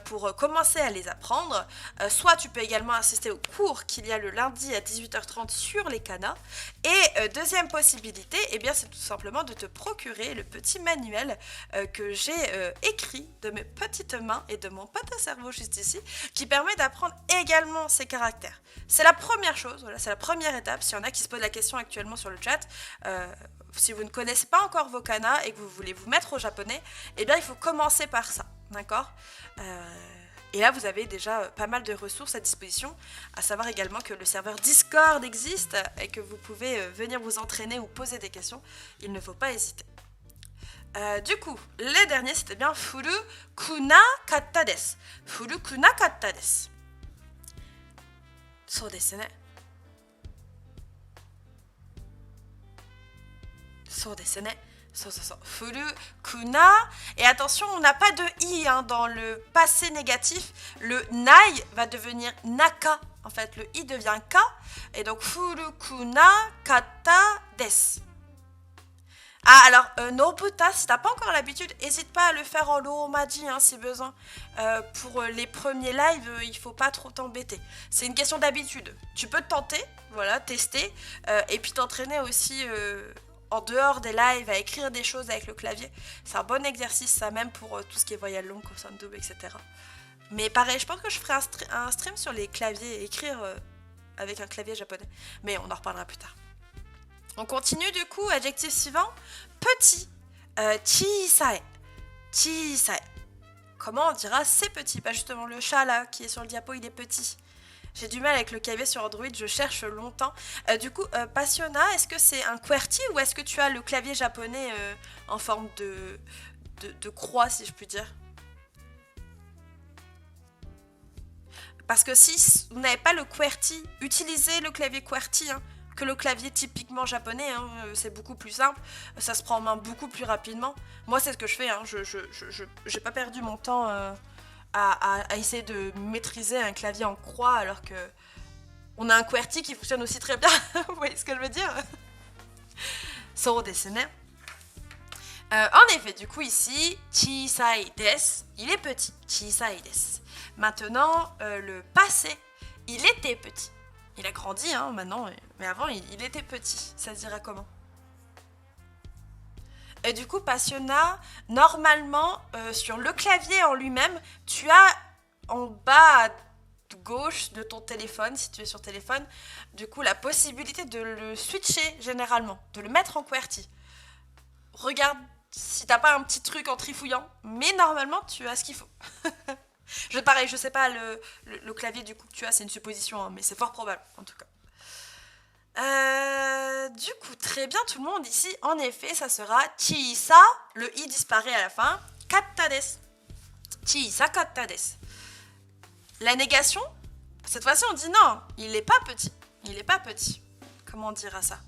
pour commencer à les apprendre. Soit tu peux également assister au cours qu'il y a le lundi à 18h30 sur les kana. Et deuxième possibilité, eh bien, c'est tout simplement de te procurer le petit manuel que j'ai écrit de mes petites mains et de mon petit cerveau juste ici, qui permet d'apprendre également ces caractères. C'est la première chose, voilà, c'est la première étape. S'il y en a qui se posent la question actuellement sur le chat, si vous ne connaissez pas encore vos kana et que vous voulez vous mettre au japonais, eh bien il faut commencer par ça, d'accord? Et là, vous avez déjà pas mal de ressources à disposition, à savoir également que le serveur Discord existe et que vous pouvez venir vous entraîner ou poser des questions. Il ne faut pas hésiter. Du coup, les derniers, c'était bien Furu kuna katta desu. Furu kuna katta desu. So desu ne. So desu ne. So. Furu kuna. Et attention, on n'a pas de i hein, dans le passé négatif. Le nai va devenir naka. En fait, le i devient ka. Et donc, furu kuna katta desu. Ah, alors, Nobuta, si t'as pas encore l'habitude, n'hésite pas à le faire en Romaji, hein, si besoin. Pour les premiers lives, il faut pas trop t'embêter. C'est une question d'habitude. Tu peux te tenter, voilà, tester, et puis t'entraîner aussi en dehors des lives à écrire des choses avec le clavier. C'est un bon exercice, ça, même pour tout ce qui est voyelle longue, consonne double, etc. Mais pareil, je pense que je ferai un stream sur les claviers, écrire avec un clavier japonais. Mais on en reparlera plus tard. On continue du coup, adjectif suivant, petit, chisai, chisai. Comment on dira c'est petit? Pas justement le chat là qui est sur le diapo, il est petit. J'ai du mal avec le clavier sur Android, je cherche longtemps. Du coup, Passiona, est-ce que c'est un QWERTY ou est-ce que tu as le clavier japonais en forme de croix, si je puis dire? Parce que si vous n'avez pas le QWERTY, utilisez le clavier QWERTY, hein. Que le clavier typiquement japonais, hein, c'est beaucoup plus simple, ça se prend en main beaucoup plus rapidement. Moi, c'est ce que je fais, hein, j'ai pas perdu mon temps à essayer de maîtriser un clavier en croix alors que on a un QWERTY qui fonctionne aussi très bien. Vous voyez ce que je veux dire? So desu ne. En effet, du coup ici, chisai desu, il est petit, chisai desu. Maintenant, le passé, il était petit. Il a grandi hein, maintenant, mais avant il était petit. Ça se dirait comment? Et du coup, Passiona, normalement, sur le clavier en lui-même, tu as en bas à gauche de ton téléphone, si tu es sur téléphone, du coup, la possibilité de le switcher généralement, de le mettre en QWERTY. Regarde si t'as pas un petit truc en trifouillant, mais normalement, tu as ce qu'il faut. Pareil, je sais pas le clavier du coup que tu as, c'est une supposition, hein, mais c'est fort probable en tout cas. Du coup, très bien tout le monde ici, en effet, ça sera chisa, le i disparaît à la fin, katta desu. Chisa katta desu. La négation, cette fois-ci on dit non, il est pas petit. Il est pas petit. Comment on dira ça?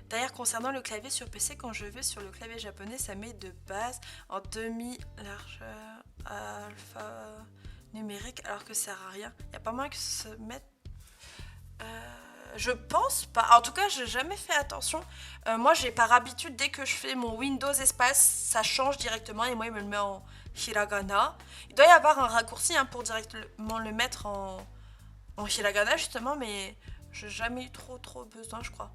D'ailleurs, concernant le clavier sur PC, quand je vais sur le clavier japonais, ça met de base en demi-largeur alpha numérique, alors que ça sert à rien. Il n'y a pas moyen que ça se mette... je pense pas. En tout cas, j'ai jamais fait attention. Moi, j'ai par habitude, dès que je fais mon Windows espace, ça change directement et moi, il me le met en hiragana. Il doit y avoir un raccourci hein, pour directement le mettre en hiragana, justement, mais... j'ai jamais eu trop besoin, je crois.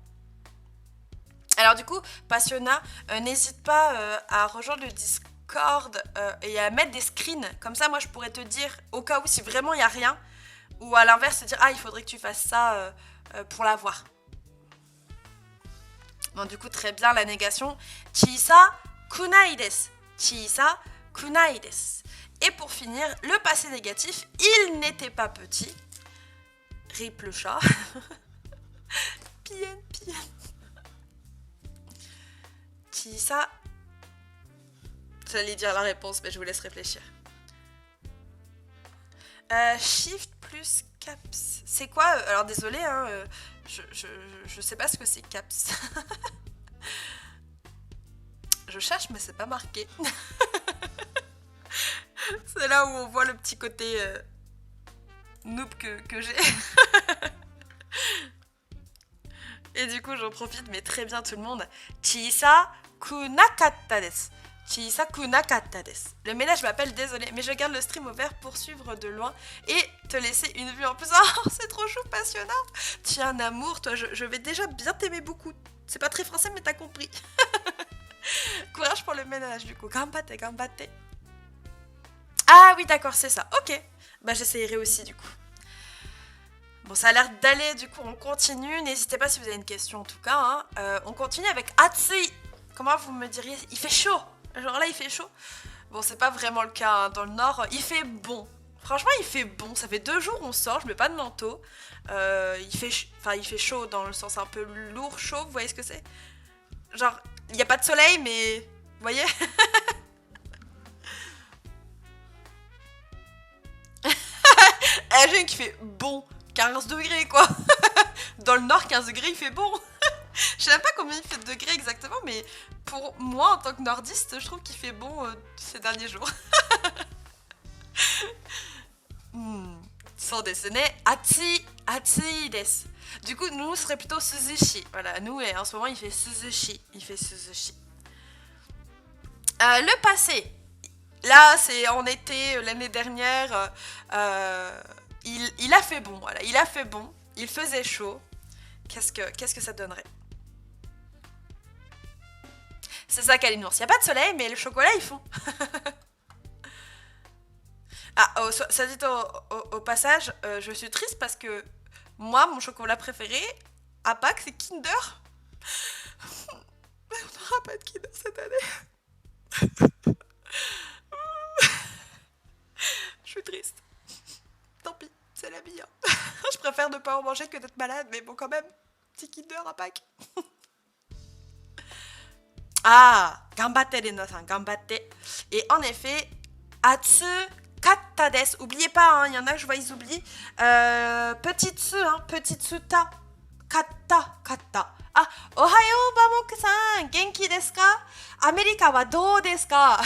Alors du coup, Passiona, n'hésite pas à rejoindre le Discord et à mettre des screens. Comme ça, moi, je pourrais te dire, au cas où, si vraiment il n'y a rien, ou à l'inverse, te dire, ah, il faudrait que tu fasses ça pour l'avoir. Bon, du coup, très bien, la négation. Chisa kunai desu. Chisa kunai desu. Et pour finir, le passé négatif, il n'était pas petit. Rip le chat. Pien. Chisa. J'allais dire la réponse, mais je vous laisse réfléchir. Shift plus caps. C'est quoi? Alors désolé, hein, je sais pas ce que c'est caps. Je cherche, mais c'est pas marqué. C'est là où on voit le petit côté noob que j'ai. Et du coup, j'en profite, mais très bien tout le monde. Chisa kunakatta desu. Chisa kunakatta desu. Le ménage m'appelle, désolé, mais je garde le stream ouvert pour suivre de loin et te laisser une vue en plus. Oh, c'est trop chou, passionnant. Tu es un amour, toi, je vais déjà bien t'aimer beaucoup. C'est pas très français, mais t'as compris. Courage pour le ménage, du coup. Ganbatte. Ah oui, d'accord, c'est ça. Ok. Bah, j'essayerai aussi, du coup. Bon, ça a l'air d'aller, du coup, on continue. N'hésitez pas si vous avez une question, en tout cas. Hein. On continue avec Atsui. Comment vous me diriez? Il fait chaud. Genre là, il fait chaud. Bon, c'est pas vraiment le cas. Hein. Dans le nord, il fait bon. Franchement, il fait bon. Ça fait 2 jours on sort, je mets pas de manteau. Il fait chaud dans le sens un peu lourd, chaud, vous voyez ce que c'est? Genre, il n'y a pas de soleil, mais... Vous voyez? J'ai une qui fait bon. 15 degrés, quoi. Dans le nord, 15 degrés, il fait bon. Je sais même pas combien il fait de degrés exactement, mais pour moi, en tant que nordiste, je trouve qu'il fait bon ces derniers jours. Sans dessiner, Atsi des. Du coup, nous, ce serait plutôt Suzushi. Voilà, nous, en ce moment, il fait Suzushi. Le passé. Là, c'est en été, l'année dernière. Il a fait bon, voilà. Il a fait bon. Il faisait chaud. Qu'est-ce que ça donnerait? C'est ça, Kalinours. Il n'y a pas de soleil, mais le chocolat, ils font. Ça dit au passage, je suis triste parce que moi, mon chocolat préféré, à Pâques, c'est Kinder. Mais on n'aura pas de Kinder cette année. Je suis triste. Tant pis, c'est la vie. Hein. Je préfère ne pas en manger que d'être malade, mais bon, quand même, petit Kinder à Pâques. Gambatte, Rena-san, gambatte. Et en effet, Atsu katta desu. Oubliez pas, il y en a que je vois, ils oublient. Petit tsu, petit tsuta. Katta. Ohayo, Bamok-san, genki desu ka? Amerika wa dou desu ka?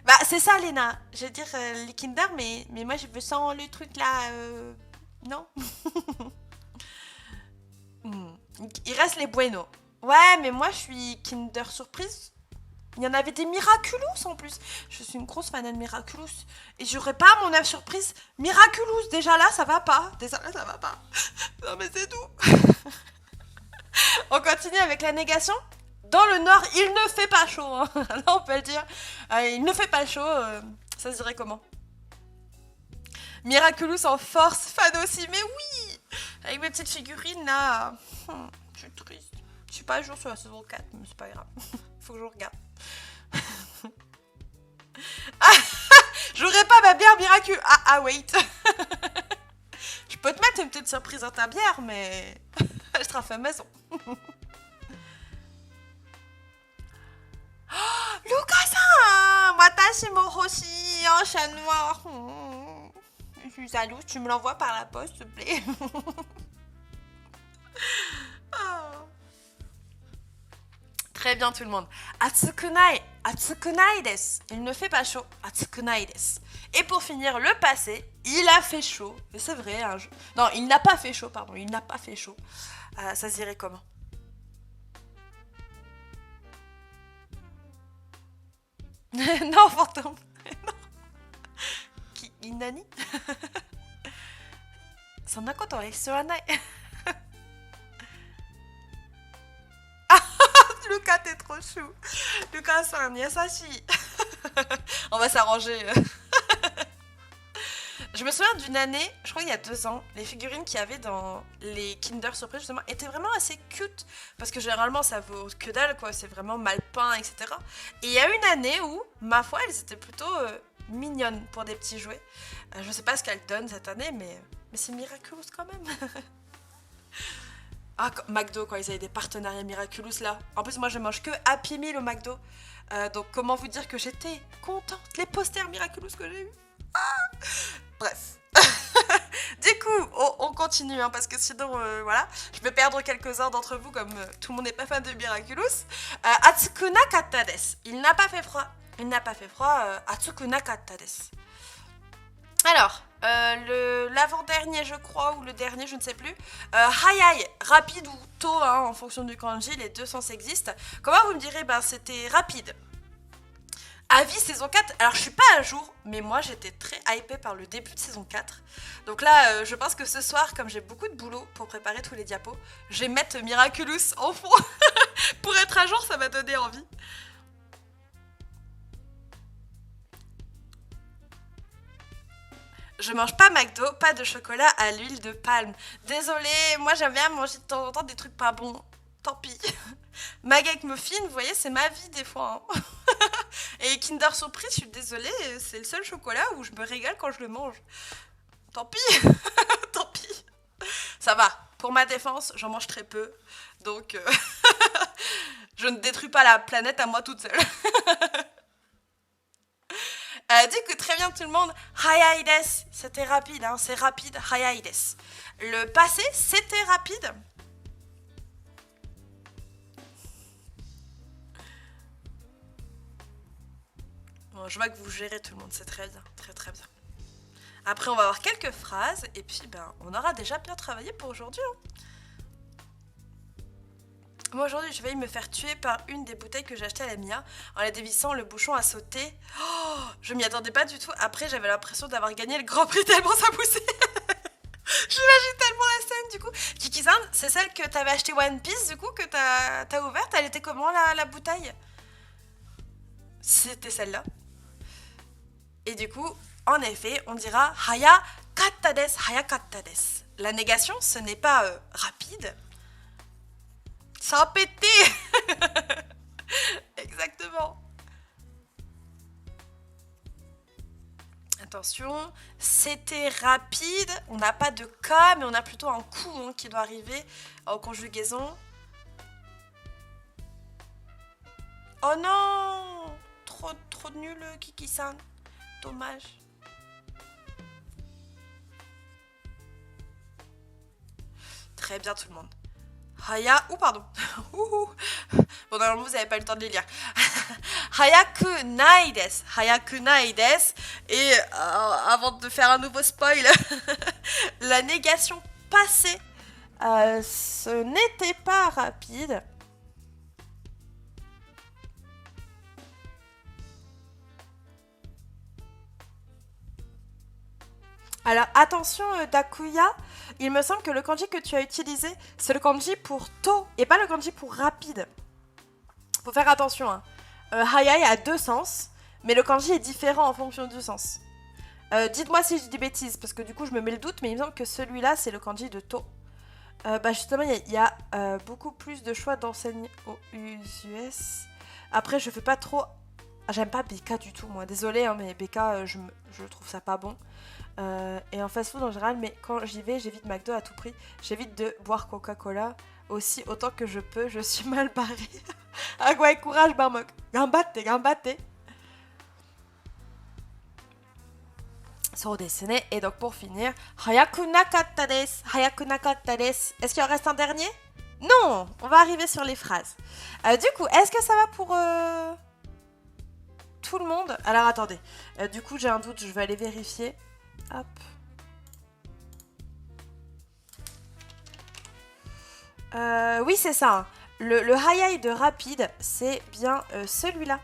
Bah, c'est ça, Léna. Je veux dire, les Kinder, mais moi, je veux sans le truc là. Non. Il reste les Bueno. Ouais, mais moi, je suis Kinder Surprise. Il y en avait des Miraculous en plus. Je suis une grosse fan de Miraculous. Et j'aurais pas mon œuf surprise Miraculous. Déjà là, ça va pas. Non, mais c'est tout. On continue avec la négation. Dans le nord, il ne fait pas chaud. Hein. Là, on peut le dire. Il ne fait pas chaud. Ça se dirait comment? Miraculous en force, fan aussi. Mais oui! Avec mes petites figurines là. Je suis triste. Je suis pas à jour sur la saison 4, mais c'est pas grave. Faut que je regarde. J'aurais pas ma bière Miraculous. Wait. Je peux te mettre une petite surprise dans ta bière, mais elle sera faite maison. Lucas-san, watashi mo hoshi un chat noir. Je suis jalouse, tu me l'envoies par la poste, s'il te plaît. Très bien tout le monde. Atsukunai desu. Il ne fait pas chaud. Atsukunai desu. Et pour finir, le passé, il a fait chaud. Et c'est vrai. Non, il n'a pas fait chaud, pardon. Il n'a pas fait chaud. Ça se dirait comment? Non, fantôme. Non. Nani? Sonna koto wa shiranai. Lucas, t'es trop chou. Lucas, c'est un yasashi. On va s'arranger. Je me souviens d'une année, je crois il y a 2 ans, les figurines qu'il y avait dans les Kinder Surprise justement étaient vraiment assez cute. Parce que généralement ça vaut que dalle quoi, c'est vraiment mal peint, etc. Et il y a une année où, ma foi, elles étaient plutôt mignonnes pour des petits jouets. Je sais pas ce qu'elles donnent cette année, mais c'est miraculous quand même. McDo, quoi, ils avaient des partenariats Miraculous là. En plus, moi je mange que Happy Meal au McDo. Donc, comment vous dire que j'étais contente. Les posters Miraculous que j'ai eu. Bref. Du coup, on continue, hein, parce que sinon, voilà, je vais perdre quelques-uns d'entre vous, comme tout le monde n'est pas fan de Miraculous. Atsuku nakatta desu. Il n'a pas fait froid. Atsuku nakatta desu. Alors, l'avant-dernier, je crois, ou le dernier, je ne sais plus. Hayai, rapide ou tôt, hein, en fonction du kanji, les deux sens existent. Comment vous me direz? C'était rapide. Avis saison 4, alors je suis pas à jour, mais moi j'étais très hypée par le début de saison 4. Donc là, je pense que ce soir, comme j'ai beaucoup de boulot pour préparer tous les diapos, je vais mettre Miraculous en fond. Pour être à jour, ça m'a donné envie. Je mange pas McDo, pas de chocolat à l'huile de palme. Désolée, moi j'aime bien manger de temps en temps des trucs pas bons. Tant pis. Mag avec muffin, vous voyez, c'est ma vie des fois, hein. Et Kinder Surprise, je suis désolée, c'est le seul chocolat où je me régale quand je le mange. Tant pis. Tant pis. Ça va. Pour ma défense, j'en mange très peu. Donc, je ne détruis pas la planète à moi toute seule. Du coup, très bien tout le monde. Hayaides, c'était rapide, hein, c'est rapide. Hayaides. Le passé, c'était rapide. Bon, je vois que vous gérez tout le monde, c'est très bien, très très bien. Après, on va avoir quelques phrases et puis ben, on aura déjà bien travaillé pour aujourd'hui, hein. Moi aujourd'hui, je vais me faire tuer par une des bouteilles que j'ai achetées à la Mia. En la dévissant, le bouchon a sauté. Oh, je m'y attendais pas du tout. Après, j'avais l'impression d'avoir gagné le Grand Prix tellement ça poussait. J'imagine tellement la scène du coup. Kiki-san, c'est celle que t'avais acheté One Piece du coup que t'as ouverte. Elle était comment la bouteille? C'était celle-là. Et du coup, en effet, on dira Haya katta desu, haya katta desu. La négation, ce n'est pas rapide. Ça a pété. Exactement. Attention, c'était rapide. On n'a pas de cas, mais on a plutôt un coup, hein, qui doit arriver en conjugaison. Oh non, trop nul, Kiki-san. Dommage. Très bien tout le monde. Haya... Ouh, pardon. Bon, normalement, vous n'avez pas eu le temps de les lire. Hayaku nai desu. Hayaku nai desu. Et avant de faire un nouveau spoil, la négation passée, ce n'était pas rapide. Alors attention Dakuya, il me semble que le kanji que tu as utilisé, c'est le kanji pour to et pas le kanji pour rapide. Faut faire attention, hein. Hayai a deux sens, mais le kanji est différent en fonction du sens. Dites-moi si je dis des bêtises, parce que du coup je me mets le doute, mais il me semble que celui-là c'est le kanji de to. Bah justement, il y a beaucoup plus de choix d'enseignes aux US. Après, je fais pas trop... J'aime pas BK du tout, moi. Désolée, hein, mais BK, je trouve ça pas bon. Et en fast-food en général, mais quand j'y vais, j'évite McDo à tout prix. J'évite de boire Coca-Cola aussi autant que je peux. Je suis mal barrée. Ah ouais, courage, Barmok. Gambatte, gambatte. So desu ne. Et donc pour finir, Hayaku nakatta desu. Hayaku nakatta desu. Est-ce qu'il en reste un dernier? Non, on va arriver sur les phrases. Du coup, est-ce que ça va pour tout le monde? Alors attendez. Du coup, j'ai un doute, je vais aller vérifier. Hop. Oui, c'est ça, hein. Le hayai de rapide, c'est bien celui-là.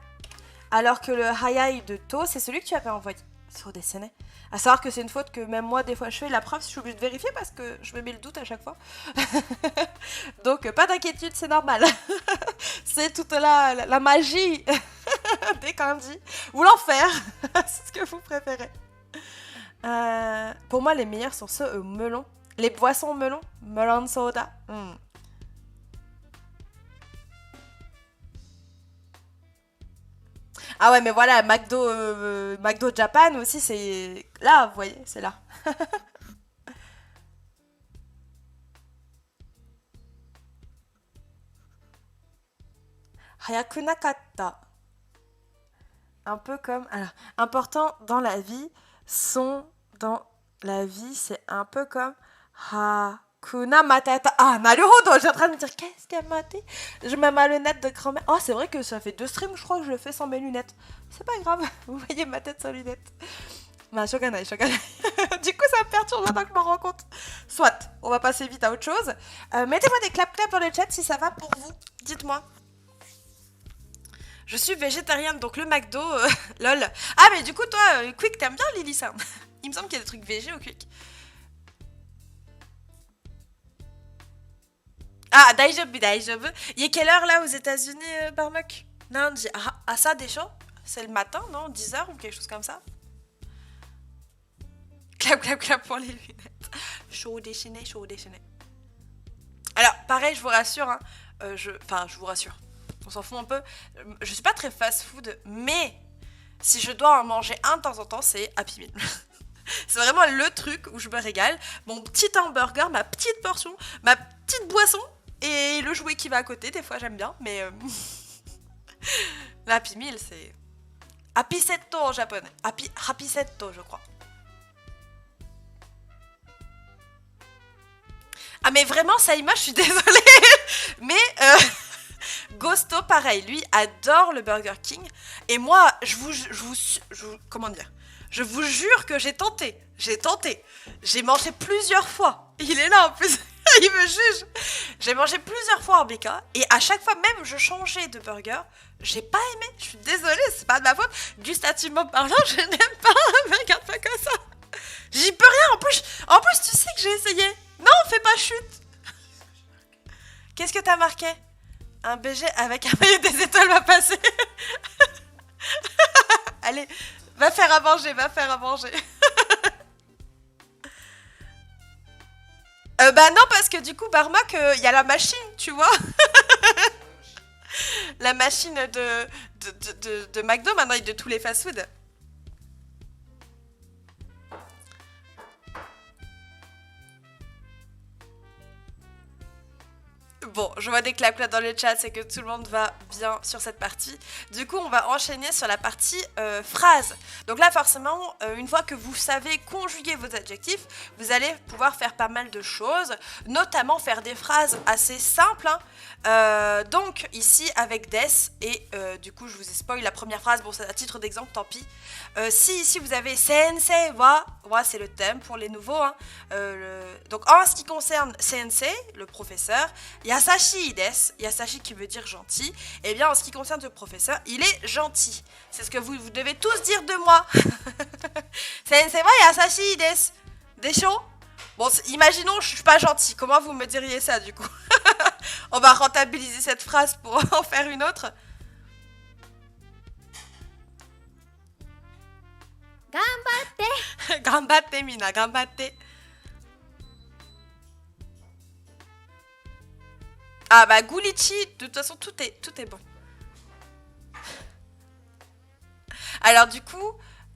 Alors que le hayai de to, c'est celui que tu avais envoyé sur des scènes. À savoir que c'est une faute que même moi, des fois, je fais. La preuve, je suis obligée de vérifier parce que je me mets le doute à chaque fois. Donc, pas d'inquiétude, c'est normal. C'est toute la magie des kanji. Ou l'enfer. C'est ce que vous préférez. Pour moi, les meilleurs sont ceux au melon. Les boissons au melon. Melon soda. Ah ouais, mais voilà, McDo Japan aussi, c'est... Là, vous voyez, c'est là. Hayaku nakatta. Un peu comme... Alors, important dans la vie, son dans la vie, c'est un peu comme... Hakuna Matata. Ah, naruhodo, j'ai en train de me dire, qu'est-ce qu'elle m'a dit? Je mets ma lunette de grand-mère. Oh, c'est vrai que ça fait 2 streams, je crois que je le fais sans mes lunettes. C'est pas grave, vous voyez ma tête sans lunettes. Bah, shoganai, shoganai. Du coup, ça me perturbe maintenant que je m'en rends compte. Soit, on va passer vite à autre chose. Mettez-moi des clap-clap dans le chat si ça va pour vous. Dites-moi. Je suis végétarienne, donc le McDo, lol. Ah, mais du coup, toi, Quick, t'aimes bien Lily ça? Il me semble qu'il y a des trucs végé au Quick. Ah, daijoubu, daijoubu. Il est quelle heure là aux États-Unis, Barmuck? Non, ça déjà? C'est le matin, non? 10h ou quelque chose comme ça? Clap, clap, clap pour les lunettes. Chaud déchaîné, chaud déchaîné. Alors, pareil, je vous rassure, hein, je vous rassure, on s'en fout un peu. Je suis pas très fast-food, mais si je dois en manger un de temps en temps, c'est Happy Meal. C'est vraiment le truc où je me régale. Mon petit hamburger, ma petite portion, ma petite boisson et le jouet qui va à côté. Des fois, j'aime bien, mais l'Happy Meal, c'est Happy Setto en japonais. Happy Setto, je crois. Ah mais vraiment, Saïma, je suis désolée. Mais Gosto, pareil, lui adore le Burger King. Et moi, comment dire, je vous jure que j'ai tenté. J'ai mangé plusieurs fois. Il est là en plus. Il me juge. J'ai mangé plusieurs fois en BK. Et à chaque fois, même, je changeais de burger. J'ai pas aimé. Je suis désolée, c'est pas de ma faute. Gustativement parlant, je n'aime pas un burger pas comme ça. J'y peux rien. En plus, tu sais que j'ai essayé. Non, fais pas chute. Qu'est-ce que t'as marqué? Un BG avec un maillot des étoiles va passer. Allez, va faire à manger, bah non, parce que du coup, Barmak, y a la machine, tu vois. La machine de McDo maintenant et de tous les fast-food. Bon, je vois des claps dans le chat, c'est que tout le monde va bien sur cette partie. Du coup, on va enchaîner sur la partie phrases. Donc là, forcément, une fois que vous savez conjuguer vos adjectifs, vous allez pouvoir faire pas mal de choses, notamment faire des phrases assez simples. Hein. Donc ici, avec des, et du coup, je vous ai spoil la première phrase, bon, c'est à titre d'exemple, tant pis. Si ici, vous avez sensei wa c'est le thème pour les nouveaux. Hein. Donc en ce qui concerne sensei, le professeur, Yasashi desu, Yasashi qui veut dire gentil, et bien en ce qui concerne ce professeur, il est gentil. C'est ce que vous devez tous dire de moi. Sensei wa Yasashi desu. Desho? Bon, imaginons je suis pas gentil, comment vous me diriez ça du coup? On va rentabiliser cette phrase pour en faire une autre. Ganbatte. Ganbatte mina, ganbatte. Ah bah Gulichi, de toute façon tout est bon. Alors du coup,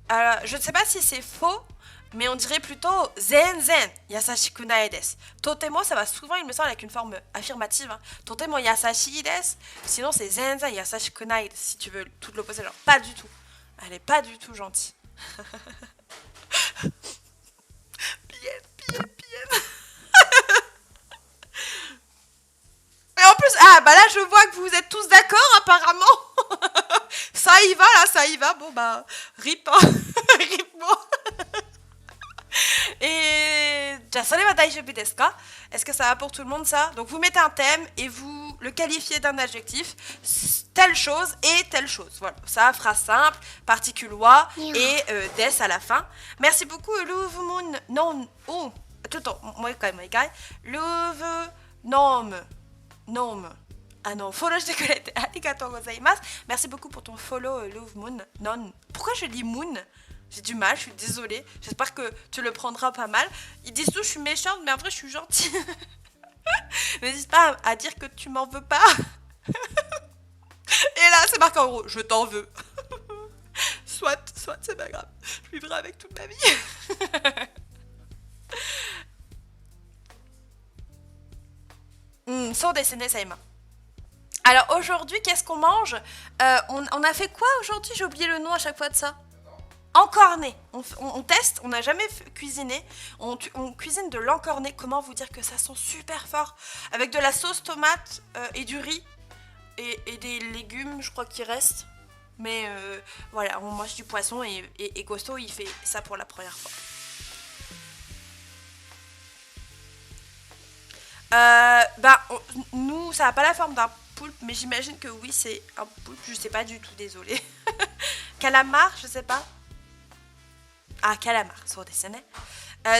je ne sais pas si c'est faux, mais on dirait plutôt zen zen yasashiku nai desu. Totemo, ça va souvent, il me semble, avec une forme affirmative. Hein. Totemo yasashi desu. Sinon c'est zen zen yasashiku nai desu, si tu veux tout l'opposé. Genre pas du tout. Elle est pas du tout gentille. Bien. Et en plus, bah là je vois que vous êtes tous d'accord apparemment. Ça y va. Bon bah, rip, hein. Rip moi. Et est-ce que ça va pour tout le monde ça? Donc vous mettez un thème et vous le qualifiez d'un adjectif, telle chose et telle chose. Voilà, ça, phrase simple, particule wa et des à la fin. Merci beaucoup, Louvmoon. Non, oh, tout moi quand même, Nom. Ah non, followしてくれてありがとうございます. Merci beaucoup pour ton follow, Love Moon. Non. Pourquoi je lis Moon? J'ai du mal, je suis désolée. J'espère que tu le prendras pas mal. Ils disent tous je suis méchante, mais en vrai je suis gentille. N'hésite pas à dire que tu m'en veux pas. Et là, c'est marqué en gros, je t'en veux. Soit, c'est pas grave. Je vivrai avec toute ma vie. Sans dessiner, Saïma. Alors aujourd'hui, qu'est-ce qu'on mange? On a fait quoi aujourd'hui? J'ai oublié le nom à chaque fois de ça. Encorné. On teste, on n'a jamais cuisiné. On cuisine de l'encorné. Comment vous dire que ça sent super fort? Avec de la sauce tomate et du riz. Et des légumes, je crois qu'il reste. Mais voilà, on mange du poisson et Gosto, il fait ça pour la première fois. Nous, ça n'a pas la forme d'un poulpe, mais j'imagine que oui, c'est un poulpe. Je sais pas du tout, désolée. Calamar, je sais pas. Ah, calamar, so desu ne.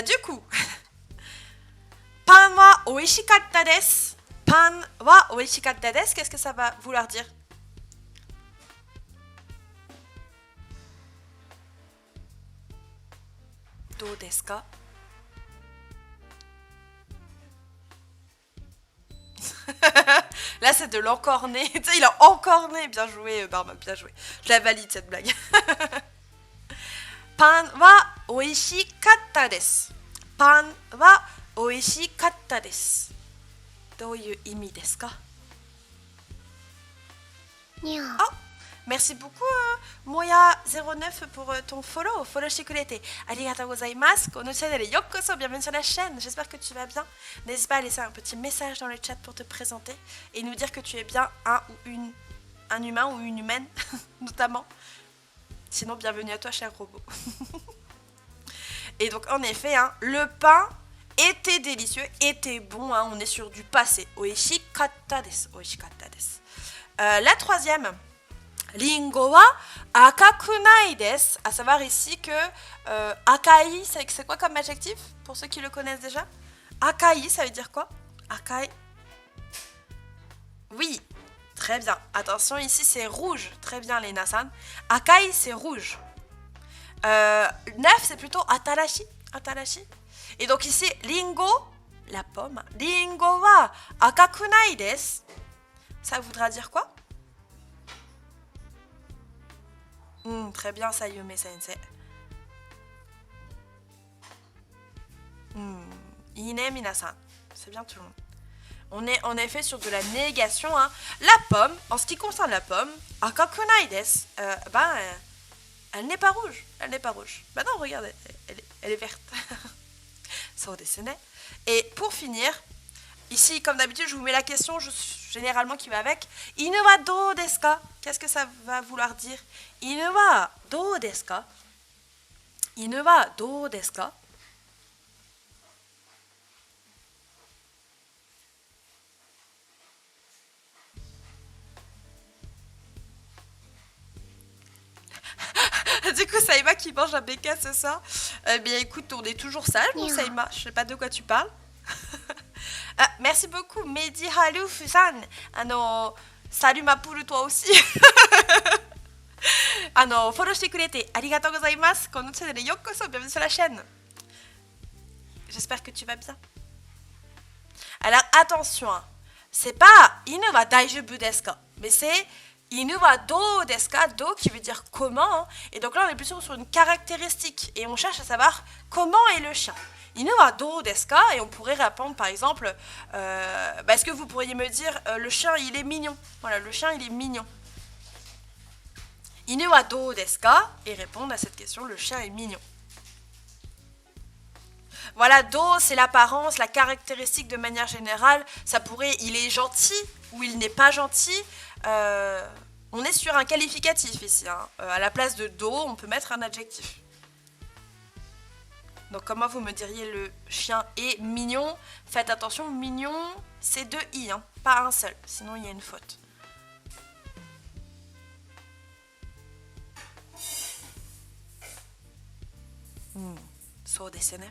Du coup, pan wa oishikatta desu. Pan wa oishikatta desu, qu'est-ce que ça va vouloir dire? どうですか？Là, c'est de l'encorné. Tu sais, il a encorné. Bien joué, Barma, bien joué. Je la valide, cette blague. パンは美味しかったです。パンは美味しかったです。どういう意味ですか？にゃ Ah, merci beaucoup, Moya09 pour ton follow. Followしてくれてありがとうございます。このチャンネルようこそ、bienvenue sur la chaîne. J'espère que tu vas bien. N'hésite pas à laisser un petit message dans le chat pour te présenter et nous dire que tu es bien un humain ou une humaine, notamment. Sinon, bienvenue à toi, cher robot. Et donc, en effet, hein, le pain était délicieux, était bon. Hein, on est sur du passé. Oishi katta desu. Oishi katta desu. La troisième, Ringo wa akaku nai desu. À savoir ici que akai, c'est quoi comme adjectif pour ceux qui le connaissent déjà? Akai, ça veut dire quoi? Akai. Oui, très bien. Attention, ici c'est rouge. Très bien, Lena-san. Akai, c'est rouge. 9, c'est plutôt atarashi. Atarashi. Et donc ici, Ringo, la pomme. Ringo wa akaku nai desu. Ça voudra dire quoi? Très bien, Sayume Sensei. Ine minasan. C'est bien tout le monde. On est en effet sur de la négation. Hein. La pomme, en ce qui concerne la pomme, akaku nai desu. Elle n'est pas rouge. Elle n'est pas rouge. Bah non, regarde, elle est verte. So desu ne. Et pour finir, ici, comme d'habitude, je vous mets la question généralement qui va avec. Inu wa dou desu ka? Qu'est-ce que ça va vouloir dire? Inu wa dou desu ka? Inu wa dou desu ka? Du coup, Saïma qui mange un BK ce soir. Eh bien, écoute, on est toujours sage, mon Saïma. Je sais pas de quoi tu parles. Merci beaucoup, Mehdi Haru Fusan. Salut ma poule, toi aussi. Follow してくれてありがとうございます。このチャンネルようこそ、bienvenue sur la chaîne. J'espère que tu vas bien. Alors, attention, hein. C'est pas inu wa daijoubu desu ka, mais c'est inu wa dou desu ka, do qui veut dire comment. Hein. Et donc là, on est plutôt sur une caractéristique et on cherche à savoir comment est le chien. Inu wa dou desu ka, et on pourrait répondre par exemple, est-ce que vous pourriez me dire le chien il est mignon? Voilà, le chien il est mignon. Inu wa dou desu ka, et répondre à cette question, le chien est mignon. Voilà, do c'est l'apparence, la caractéristique de manière générale. Ça pourrait, il est gentil ou il n'est pas gentil. On est sur un qualificatif ici. Hein. À la place de do, on peut mettre un adjectif. Donc comment vous me diriez le chien est mignon? Faites attention, mignon, c'est deux i, hein, pas un seul. Sinon il y a une faute. So desu ne.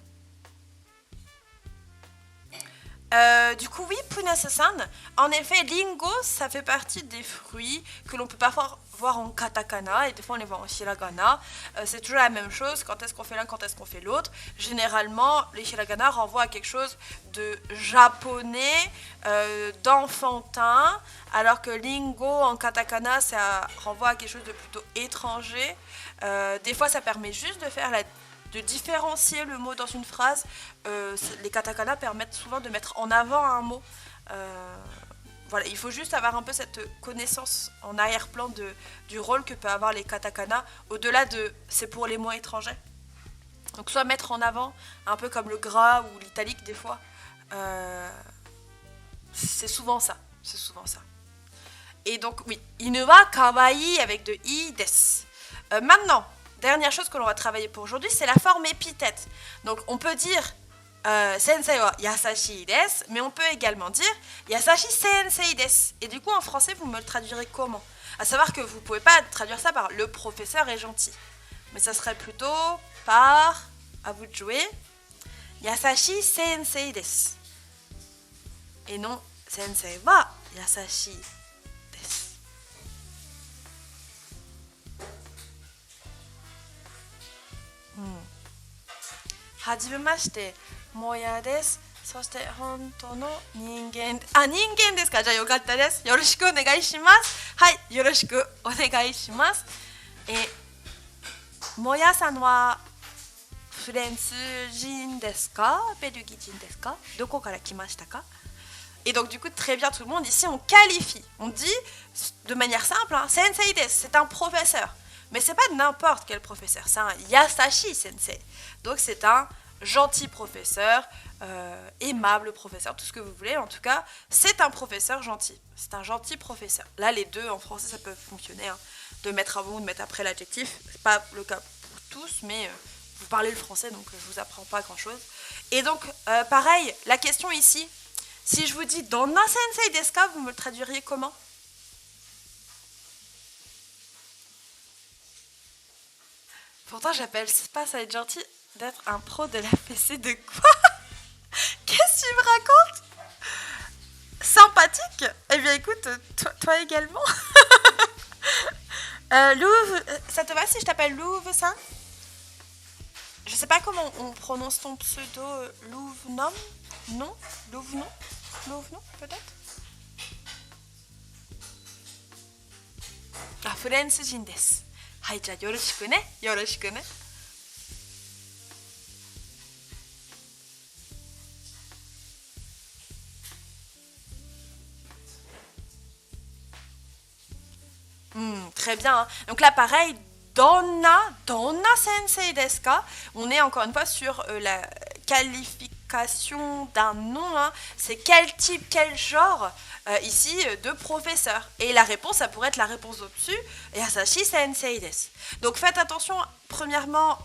Du coup, oui, Punasasan, en effet, lingo, ça fait partie des fruits que l'on peut parfois voir en katakana et des fois on les voit en hiragana. C'est toujours la même chose, quand est-ce qu'on fait l'un, quand est-ce qu'on fait l'autre. Généralement, les hiragana renvoient à quelque chose de japonais, d'enfantin, alors que lingo en katakana, ça renvoie à quelque chose de plutôt étranger. Des fois, ça permet juste de différencier le mot dans une phrase. Les katakana permettent souvent de mettre en avant un mot. Voilà, il faut juste avoir un peu cette connaissance en arrière-plan du rôle que peut avoir les katakana, au-delà de c'est pour les mots étrangers. Donc soit mettre en avant, un peu comme le gras ou l'italique des fois. C'est souvent ça. C'est souvent ça. Et donc oui, inu wa kawaii avec de i desu. Maintenant, dernière chose que l'on va travailler pour aujourd'hui, c'est la forme épithète. Donc on peut dire Sensei wa yasashi desu, mais on peut également dire Yasashi sensei desu. Et du coup en français vous me le traduirez comment? À savoir que vous ne pouvez pas traduire ça par le professeur est gentil, mais ça serait plutôt par, à vous de jouer, Yasashi sensei desu. Et non Sensei wa yasashi desu. hajimemashite, Moya desu. そして本当の人間ですか。じゃあよかったです。よろしくお願いします。はい、よろしくお願いします。もやさんはフランス人ですか、ベルギー人ですか、どこから来ましたか。Et donc du coup très bien tout le monde, ici on qualifie, on dit de manière simple, hein, sensei desu, c'est un professeur. Mais c'est pas n'importe quel professeur, c'est un Yasashi sensei. Donc c'est un gentil professeur, aimable professeur, tout ce que vous voulez. En tout cas, c'est un professeur gentil. C'est un gentil professeur. Là, les deux en français, ça peut fonctionner, hein, de mettre avant ou de mettre après l'adjectif. C'est pas le cas pour tous, mais vous parlez le français, donc je vous apprends pas grand-chose. Et donc, pareil, la question ici, si je vous dis Donna sensei desu ka, vous me le traduiriez comment? Pourtant, j'appelle pas ça être gentil d'être un pro de la PC de quoi? Qu'est-ce que tu me racontes? Sympathique? Eh bien écoute, toi également. Louvre, ça te va si je t'appelle Louvre, ça? Je sais pas comment on prononce ton pseudo. Louvnom? Non? Louvnon? Louvnon, peut-être? Ah, フランス人です。はい、じゃあよろしくね。よろしくね。Très bien. Hein. Donc là, pareil, Donna sensei desu ka. On est encore une fois sur la qualification d'un nom. Hein. C'est quel type, quel genre ici de professeur. Et la réponse, ça pourrait être la réponse au-dessus. Yasashi sensei desu. Donc faites attention, premièrement,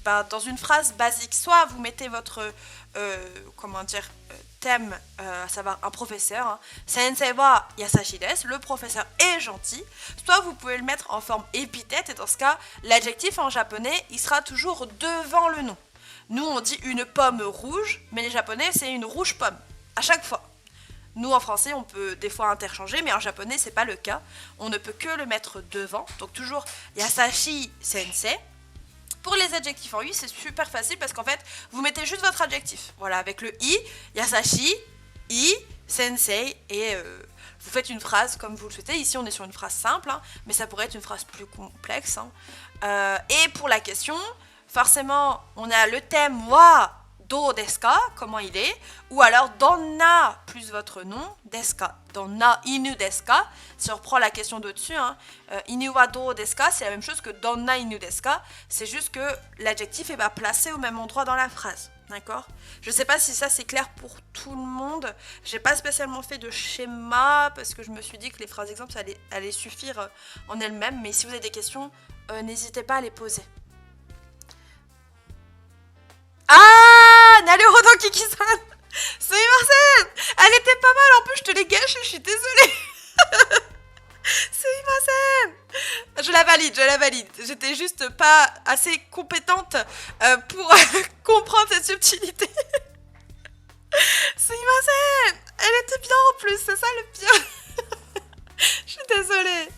dans une phrase basique, soit vous mettez votre thème, à savoir un professeur, hein. Sensei wa yasashi desu, le professeur est gentil, soit vous pouvez le mettre en forme épithète, et dans ce cas, l'adjectif en japonais, il sera toujours devant le nom. Nous, on dit une pomme rouge, mais les japonais, c'est une rouge pomme, à chaque fois. Nous, en français, on peut des fois interchanger, mais en japonais, c'est pas le cas. On ne peut que le mettre devant, donc toujours yasashi sensei. Pour les adjectifs en i, c'est super facile parce qu'en fait, vous mettez juste votre adjectif. Voilà, avec le i, yasashi, i, sensei, et vous faites une phrase comme vous le souhaitez. Ici, on est sur une phrase simple, hein, mais ça pourrait être une phrase plus complexe. Hein. Et pour la question, forcément, on a le thème wa do desu ka, comment il est, ou alors donna plus votre nom, desu ka, donna inu desu ka. Si on reprend la question d'au-dessus, hein, inu wa do desu ka, c'est la même chose que donna inu desu ka, c'est juste que l'adjectif est placé au même endroit dans la phrase. D'accord? Je sais pas si ça c'est clair pour tout le monde. J'ai pas spécialement fait de schéma parce que je me suis dit que les phrases exemples ça allait suffire en elles-mêmes, mais si vous avez des questions, n'hésitez pas à les poser. Ah, Naruhodo Kiki-san. Sumimasen. Elle était pas mal, en plus je te l'ai gâchée, je suis désolée. Sumimasen. Je la valide. J'étais juste pas assez compétente pour comprendre cette subtilité. Sumimasen. Elle était bien en plus, c'est ça le pire. Je suis désolée.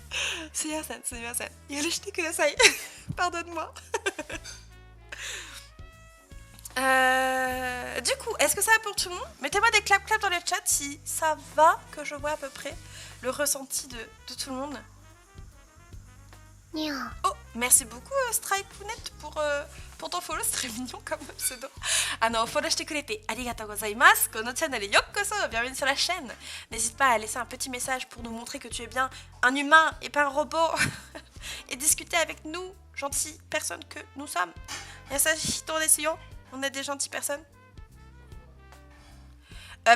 Sumimasen. Yoroshiku kudasai. Pardonne-moi. Du coup, est-ce que ça va pour tout le monde? Mettez-moi des clap dans le chat si ça va, que je vois à peu près le ressenti de tout le monde. Oh, merci beaucoup Strike.net pour ton follow, c'est très mignon comme pseudo. Follow shite kurete arigatou gozaimasu. Kono channel yokoso, bienvenue sur la chaîne. N'hésite pas à laisser un petit message pour nous montrer que tu es bien un humain et pas un robot. Et discuter avec nous, gentilles personnes que nous sommes. Yasashi desu yo. On est des gentilles personnes.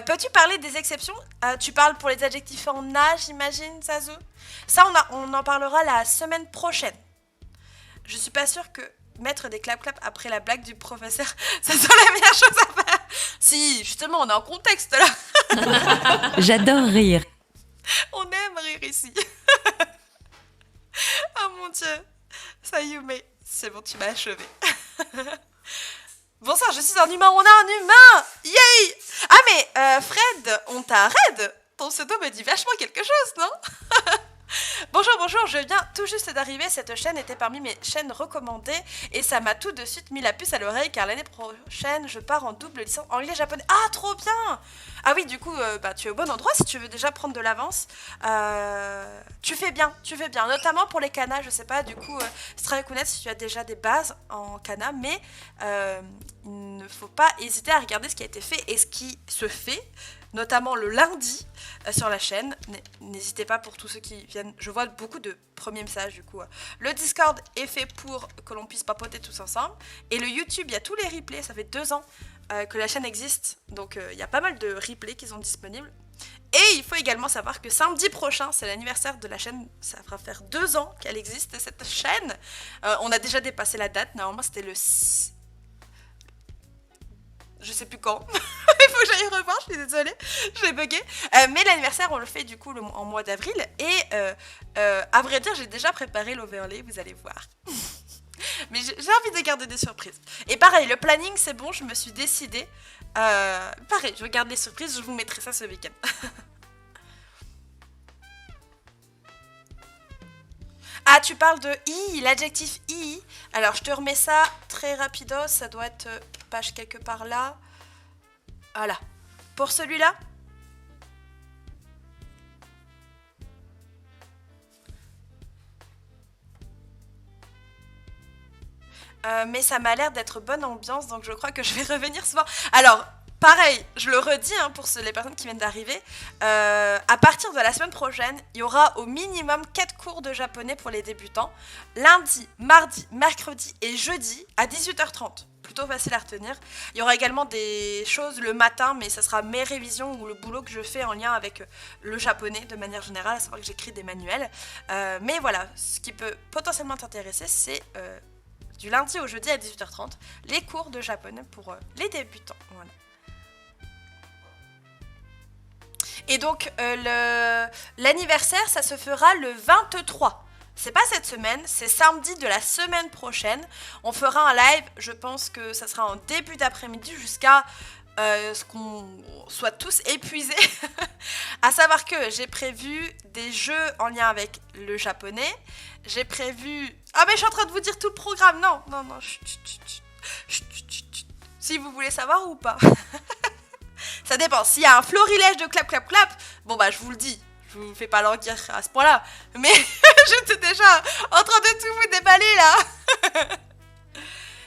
Peux-tu parler des exceptions? Tu parles pour les adjectifs en A, j'imagine, Zazu. Ça, on en parlera la semaine prochaine. Je suis pas sûre que mettre des clap après la blague du professeur, ça soit la meilleure chose à faire. Si, justement, on est en contexte là. J'adore rire. On aime rire ici. Oh mon Dieu. Sayume, c'est bon, tu m'as achevé. Bonsoir, je suis un humain, on a un humain. Yay. Ah mais Fred, on t'a raid. Ton pseudo me dit vachement quelque chose, non? Bonjour, bonjour, je viens tout juste d'arriver. Cette chaîne était parmi mes chaînes recommandées et ça m'a tout de suite mis la puce à l'oreille car l'année prochaine je pars en double licence anglais-japonais. Ah, trop bien! Ah oui, du coup, bah, tu es au bon endroit si tu veux déjà prendre de l'avance. Tu fais bien, tu fais bien. Notamment pour les kanas, je sais pas, du coup, c'est très reconnaître si tu as déjà des bases en kana, mais il ne faut pas hésiter à regarder ce qui a été fait et ce qui se fait, notamment le lundi sur la chaîne. N'hésitez pas pour tous ceux qui viennent. Je vois beaucoup de premiers messages du coup. Le Discord est fait pour que l'on puisse papoter tous ensemble. Et le YouTube, il y a tous les replays. Ça fait 2 ans que la chaîne existe. Donc il y a pas mal de replays qui sont disponibles. Et il faut également savoir que samedi prochain, c'est l'anniversaire de la chaîne. Ça va faire 2 ans qu'elle existe, cette chaîne. On a déjà dépassé la date. Normalement, c'était le... Je sais plus quand. Il faut que j'aille revoir, je suis désolée. Je l'ai bugué. Mais l'anniversaire, on le fait du coup en mois d'avril. Et à vrai dire, j'ai déjà préparé l'overlay, vous allez voir. Mais j'ai envie de garder des surprises. Et pareil, le planning, c'est bon, je me suis décidée. Pareil, je garde les surprises, je vous mettrai ça ce week-end. Ah, tu parles de I, l'adjectif I. Alors, je te remets ça très rapido. Ça doit être page quelque part là. Voilà. Pour celui-là, mais ça m'a l'air d'être bonne ambiance, donc je crois que je vais revenir souvent. Alors, pareil, je le redis hein, pour les personnes qui viennent d'arriver, à partir de la semaine prochaine, il y aura au minimum 4 cours de japonais pour les débutants, lundi, mardi, mercredi et jeudi à 18h30. Plutôt facile à retenir. Il y aura également des choses le matin, mais ça sera mes révisions ou le boulot que je fais en lien avec le japonais de manière générale, à savoir que j'écris des manuels. Mais voilà, ce qui peut potentiellement t'intéresser, c'est du lundi au jeudi à 18h30, les cours de japonais pour les débutants. Voilà. Et donc, l'anniversaire, ça se fera le 23. C'est pas cette semaine, c'est samedi de la semaine prochaine. On fera un live, je pense que ça sera en début d'après-midi jusqu'à ce qu'on soit tous épuisés. À savoir que j'ai prévu des jeux en lien avec le japonais. J'ai prévu... Ah mais je suis en train de vous dire tout le programme. Non, non, non. Si vous voulez savoir ou pas. Ça dépend. S'il y a un florilège de clap, clap, clap, bon bah je vous le dis. Je vous fais pas languir à ce point-là. Mais j'étais déjà en train de tout vous déballer là.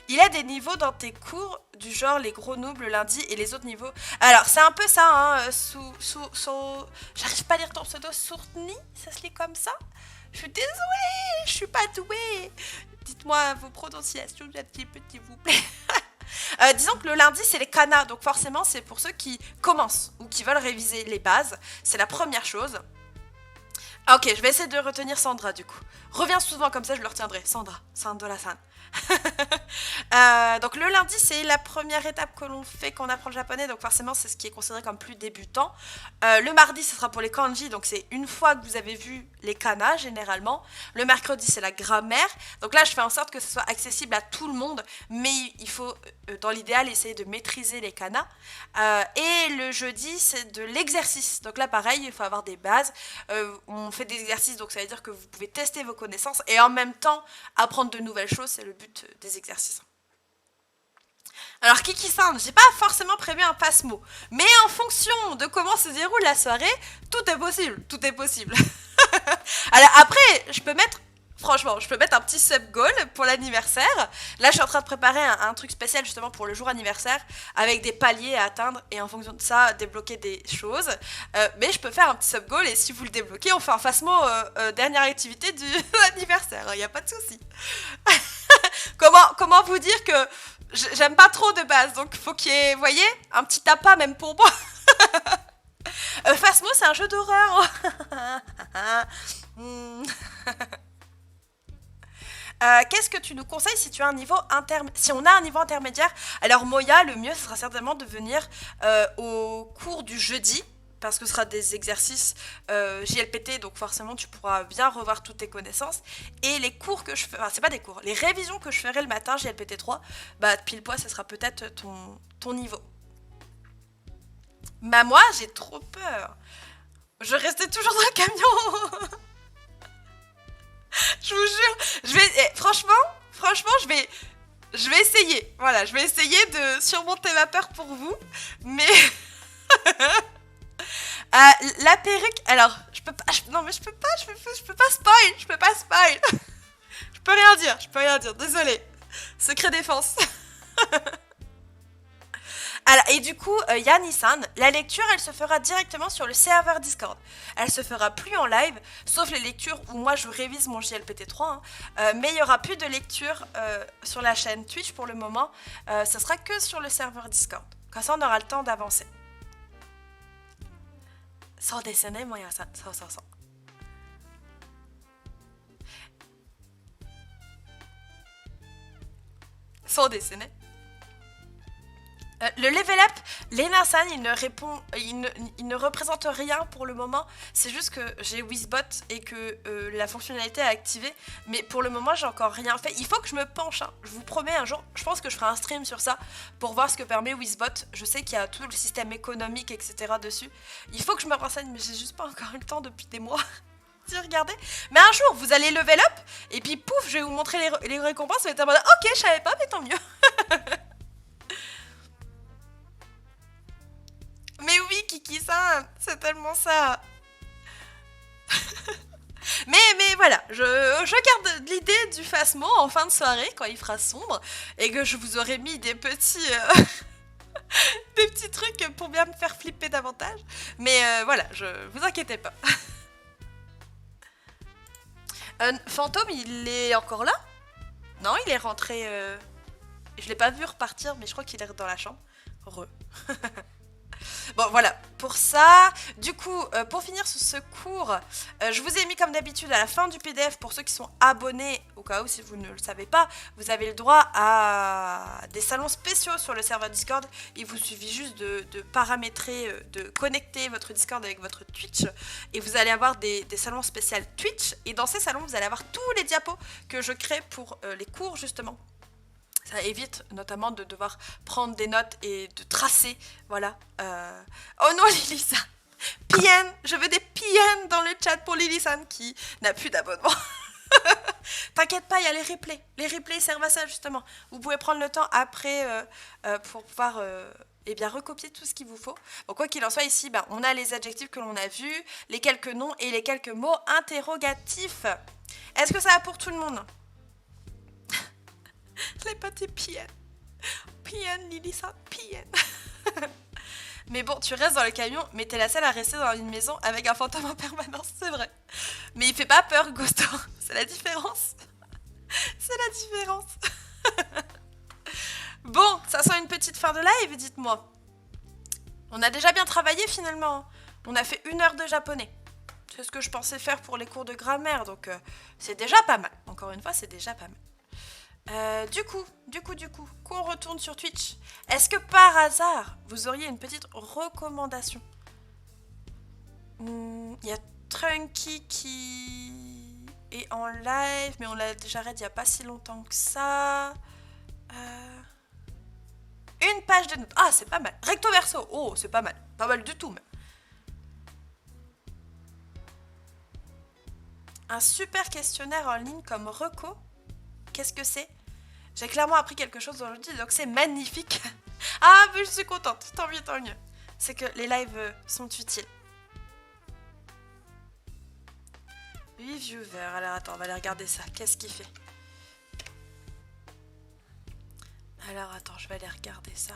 Il y a des niveaux dans tes cours, du genre les gros noobs le lundi et les autres niveaux. Alors, c'est un peu ça, hein. J'arrive pas à lire ton pseudo. Sourtni, ça se lit comme ça? Je suis désolée, je suis pas douée. Dites-moi vos prononciations, s'il vous plaît. Disons que le lundi, c'est les kanas. Donc, forcément, c'est pour ceux qui commencent ou qui veulent réviser les bases. C'est la première chose. Ok, je vais essayer de retenir Sandra du coup. Reviens souvent comme ça, je le retiendrai. Sandra, Sandola-san. Donc le lundi, c'est la première étape que l'on fait quand on apprend le japonais. Donc forcément, c'est ce qui est considéré comme plus débutant. Le mardi, ce sera pour les kanji. Donc c'est une fois que vous avez vu les kanas, généralement. Le mercredi, c'est la grammaire. Donc là, je fais en sorte que ce soit accessible à tout le monde. Mais il faut, dans l'idéal, essayer de maîtriser les kanas. Et le jeudi, c'est de l'exercice. Donc là, pareil, il faut avoir des bases. On fait des exercices, donc ça veut dire que vous pouvez tester vos connaissances et en même temps apprendre de nouvelles choses. C'est le but des exercices. Alors Kiki-san, j'ai pas forcément prévu un passe-mot, mais en fonction de comment se déroule la soirée, tout est possible, tout est possible. Alors après, franchement, je peux mettre un petit sub-goal pour l'anniversaire. Là, je suis en train de préparer un truc spécial justement pour le jour anniversaire avec des paliers à atteindre et en fonction de ça, débloquer des choses. Mais je peux faire un petit sub-goal et si vous le débloquez, on fait un face-mot dernière activité de l'anniversaire. Il n'y a pas de souci. Comment vous dire que j'aime pas trop de base, donc faut qu'il y ait, vous voyez, un petit appât même pour moi. Phasmo, c'est un jeu d'horreur. Qu'est-ce que tu nous conseilles si si on a un niveau intermédiaire? Alors Moya, le mieux ce sera certainement de venir au cours du jeudi. Parce que ce sera des exercices JLPT, donc forcément tu pourras bien revoir toutes tes connaissances. Et les cours que je fais, enfin c'est pas des cours, les révisions que je ferai le matin, JLPT 3, bah pile poil, ce sera peut-être ton niveau. Bah moi, j'ai trop peur. Je restais toujours dans le camion. Je vous jure, franchement, je vais essayer. Voilà, je vais essayer de surmonter ma peur pour vous. Mais la perruque, alors, je peux pas, non mais je peux pas spoil, je peux rien dire, désolé. Secret défense. Alors, et du coup, Yanni-san, la lecture, elle se fera directement sur le serveur Discord. Elle se fera plus en live, sauf les lectures où moi je révise mon JLPT3. Hein. Mais il n'y aura plus de lecture sur la chaîne Twitch pour le moment. Ce sera que sur le serveur Discord. Comme ça, on aura le temps d'avancer. Sans dessiner, moi, Yanni-san. Sans. Sans dessiner. Le level up, Lena-san, il ne représente rien pour le moment. C'est juste que j'ai Wizbot et que la fonctionnalité est activée. Mais pour le moment, j'ai encore rien fait. Il faut que je me penche. Hein. Je vous promets, un jour, je pense que je ferai un stream sur ça pour voir ce que permet Wizbot. Je sais qu'il y a tout le système économique, etc. dessus. Il faut que je me renseigne, mais j'ai juste pas encore eu le temps depuis des mois. Regardez. Mais un jour, vous allez level up et puis pouf, je vais vous montrer les récompenses. Vous allez être en mode, ok, je savais pas, mais tant mieux. Mais oui, Kiki-san, c'est tellement ça. mais voilà, je garde l'idée du Phasmo en fin de soirée, quand il fera sombre, et que je vous aurai mis des petits, des petits trucs pour bien me faire flipper davantage. Mais voilà, vous inquiétez pas. Fantôme, il est encore là? Non, il est rentré... Je l'ai pas vu repartir, mais je crois qu'il est dans la chambre. Heureux. Bon, voilà, pour ça, du coup, pour finir sur ce cours, je vous ai mis comme d'habitude à la fin du PDF, pour ceux qui sont abonnés, au cas où si vous ne le savez pas, vous avez le droit à des salons spéciaux sur le serveur Discord. Il vous suffit juste de paramétrer, de connecter votre Discord avec votre Twitch, et vous allez avoir des salons spéciaux Twitch, et dans ces salons, vous allez avoir tous les diapos que je crée pour les cours, justement. Ça évite notamment de devoir prendre des notes et de tracer, voilà. Oh non, Lily-san, PN, je veux des PN dans le chat pour Lily-san qui n'a plus d'abonnement. T'inquiète pas, il y a les replays. Les replays servent à ça, justement. Vous pouvez prendre le temps après pour pouvoir eh bien, recopier tout ce qu'il vous faut. Bon, quoi qu'il en soit, ici, ben, on a les adjectifs que l'on a vus, les quelques noms et les quelques mots interrogatifs. Est-ce que ça va pour tout le monde? Les petits PN. PN, Lily-san, PN. Mais bon, tu restes dans le camion, mais t'es la seule à rester dans une maison avec un fantôme en permanence, c'est vrai. Mais il fait pas peur, Ghosto. C'est la différence. C'est la différence. Bon, ça sent une petite fin de live, dites-moi. On a déjà bien travaillé finalement. On a fait 1 heure de japonais. C'est ce que je pensais faire pour les cours de grammaire, donc c'est déjà pas mal. Encore une fois, c'est déjà pas mal. Du coup, qu'on retourne sur Twitch, est-ce que par hasard, vous auriez une petite recommandation? Il y a Trunky qui est en live, mais on l'a déjà raid il n'y a pas si longtemps que ça. Une page de notes. Ah, c'est pas mal. Recto verso. Oh, c'est pas mal. Pas mal du tout, même. Un super questionnaire en ligne comme Reco. Qu'est-ce que c'est? J'ai clairement appris quelque chose aujourd'hui, donc c'est magnifique. Ah, mais je suis contente, tant mieux, tant mieux. C'est que les lives sont utiles. 8 viewers, alors attends, on va aller regarder ça. Qu'est-ce qu'il fait? Alors attends, je vais aller regarder ça.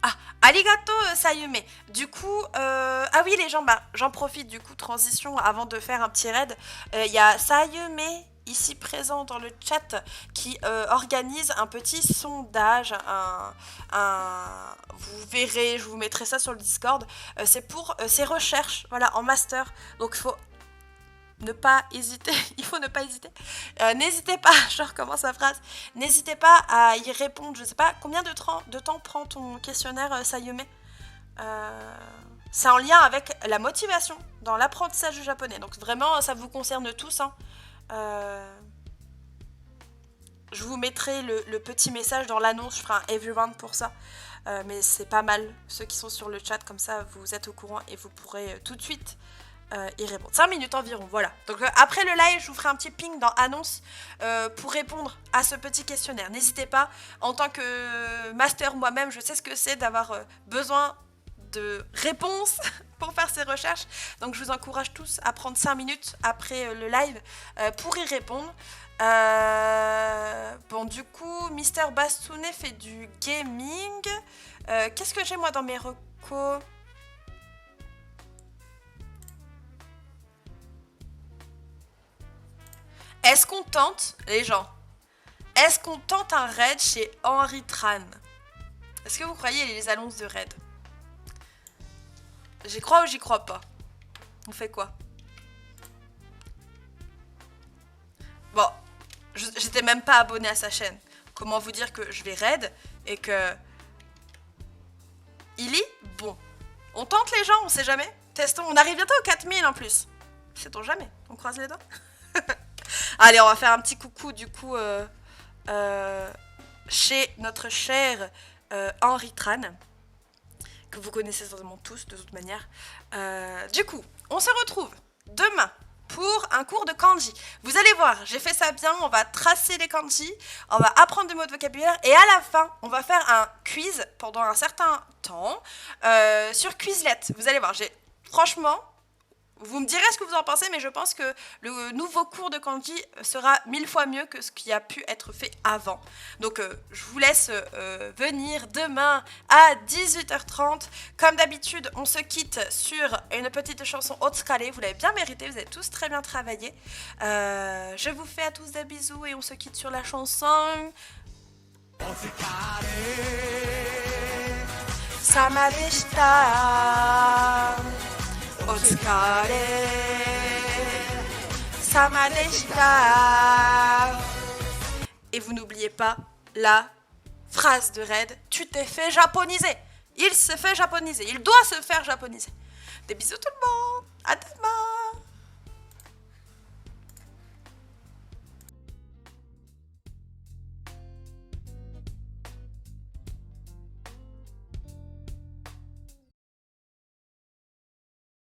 Ah, arigato Sayume. Du coup, ah oui les gens, bah, j'en profite du coup, transition, avant de faire un petit raid. Il y a Sayume, ici présent dans le chat, qui organise un petit sondage, vous verrez, je vous mettrai ça sur le Discord. C'est pour ses recherches, voilà, en master. Donc il faut ne pas hésiter, il faut ne pas hésiter. N'hésitez pas, je recommence la phrase, n'hésitez pas à y répondre. Je sais pas combien de temps prend ton questionnaire, Sayume. C'est en lien avec la motivation dans l'apprentissage du japonais. Donc vraiment, ça vous concerne tous. Hein. je vous mettrai le petit message dans l'annonce, je ferai un everyone pour ça. Mais c'est pas mal, ceux qui sont sur le chat, comme ça vous êtes au courant et vous pourrez tout de suite y répondre. 5 minutes environ, voilà. Donc après le live, je vous ferai un petit ping dans annonce pour répondre à ce petit questionnaire. N'hésitez pas, en tant que master moi-même, je sais ce que c'est d'avoir besoin de réponses pour faire ces recherches. Donc je vous encourage tous à prendre 5 minutes après le live pour y répondre. Bon, du coup, Mister Bastounet fait du gaming. Qu'est-ce que j'ai moi dans mes recos? Est-ce qu'on tente, les gens, est-ce qu'on tente un raid chez Henri Tran? Est-ce que vous croyez les annonces de raid? J'y crois ou j'y crois pas? On fait quoi? Bon, j'étais même pas abonné à sa chaîne. Comment vous dire que je vais raid et que... Il est bon. On tente les gens, on sait jamais. Testons, on arrive bientôt aux 4000 en plus. Sait-on jamais? On croise les doigts. Allez, on va faire un petit coucou du coup chez notre cher Henri Tran, que vous connaissez certainement tous de toute manière. Du coup, on se retrouve demain pour un cours de kanji. Vous allez voir, j'ai fait ça bien, on va tracer les kanji, on va apprendre des mots de vocabulaire et à la fin, on va faire un quiz pendant un certain temps sur Quizlet. Vous allez voir, franchement, vous me direz ce que vous en pensez, mais je pense que le nouveau cours de kanji sera 1000 fois mieux que ce qui a pu être fait avant. Donc, je vous laisse venir demain à 18h30. Comme d'habitude, on se quitte sur une petite chanson Otsukare. Vous l'avez bien mérité, vous avez tous très bien travaillé. Je vous fais à tous des bisous et on se quitte sur la chanson Otsukare Sama deshita. Otsukare sama deshita. Et vous n'oubliez pas la phrase de Red, tu t'es fait japoniser. Il se fait japoniser, il doit se faire japoniser. Des bisous tout le monde, à demain.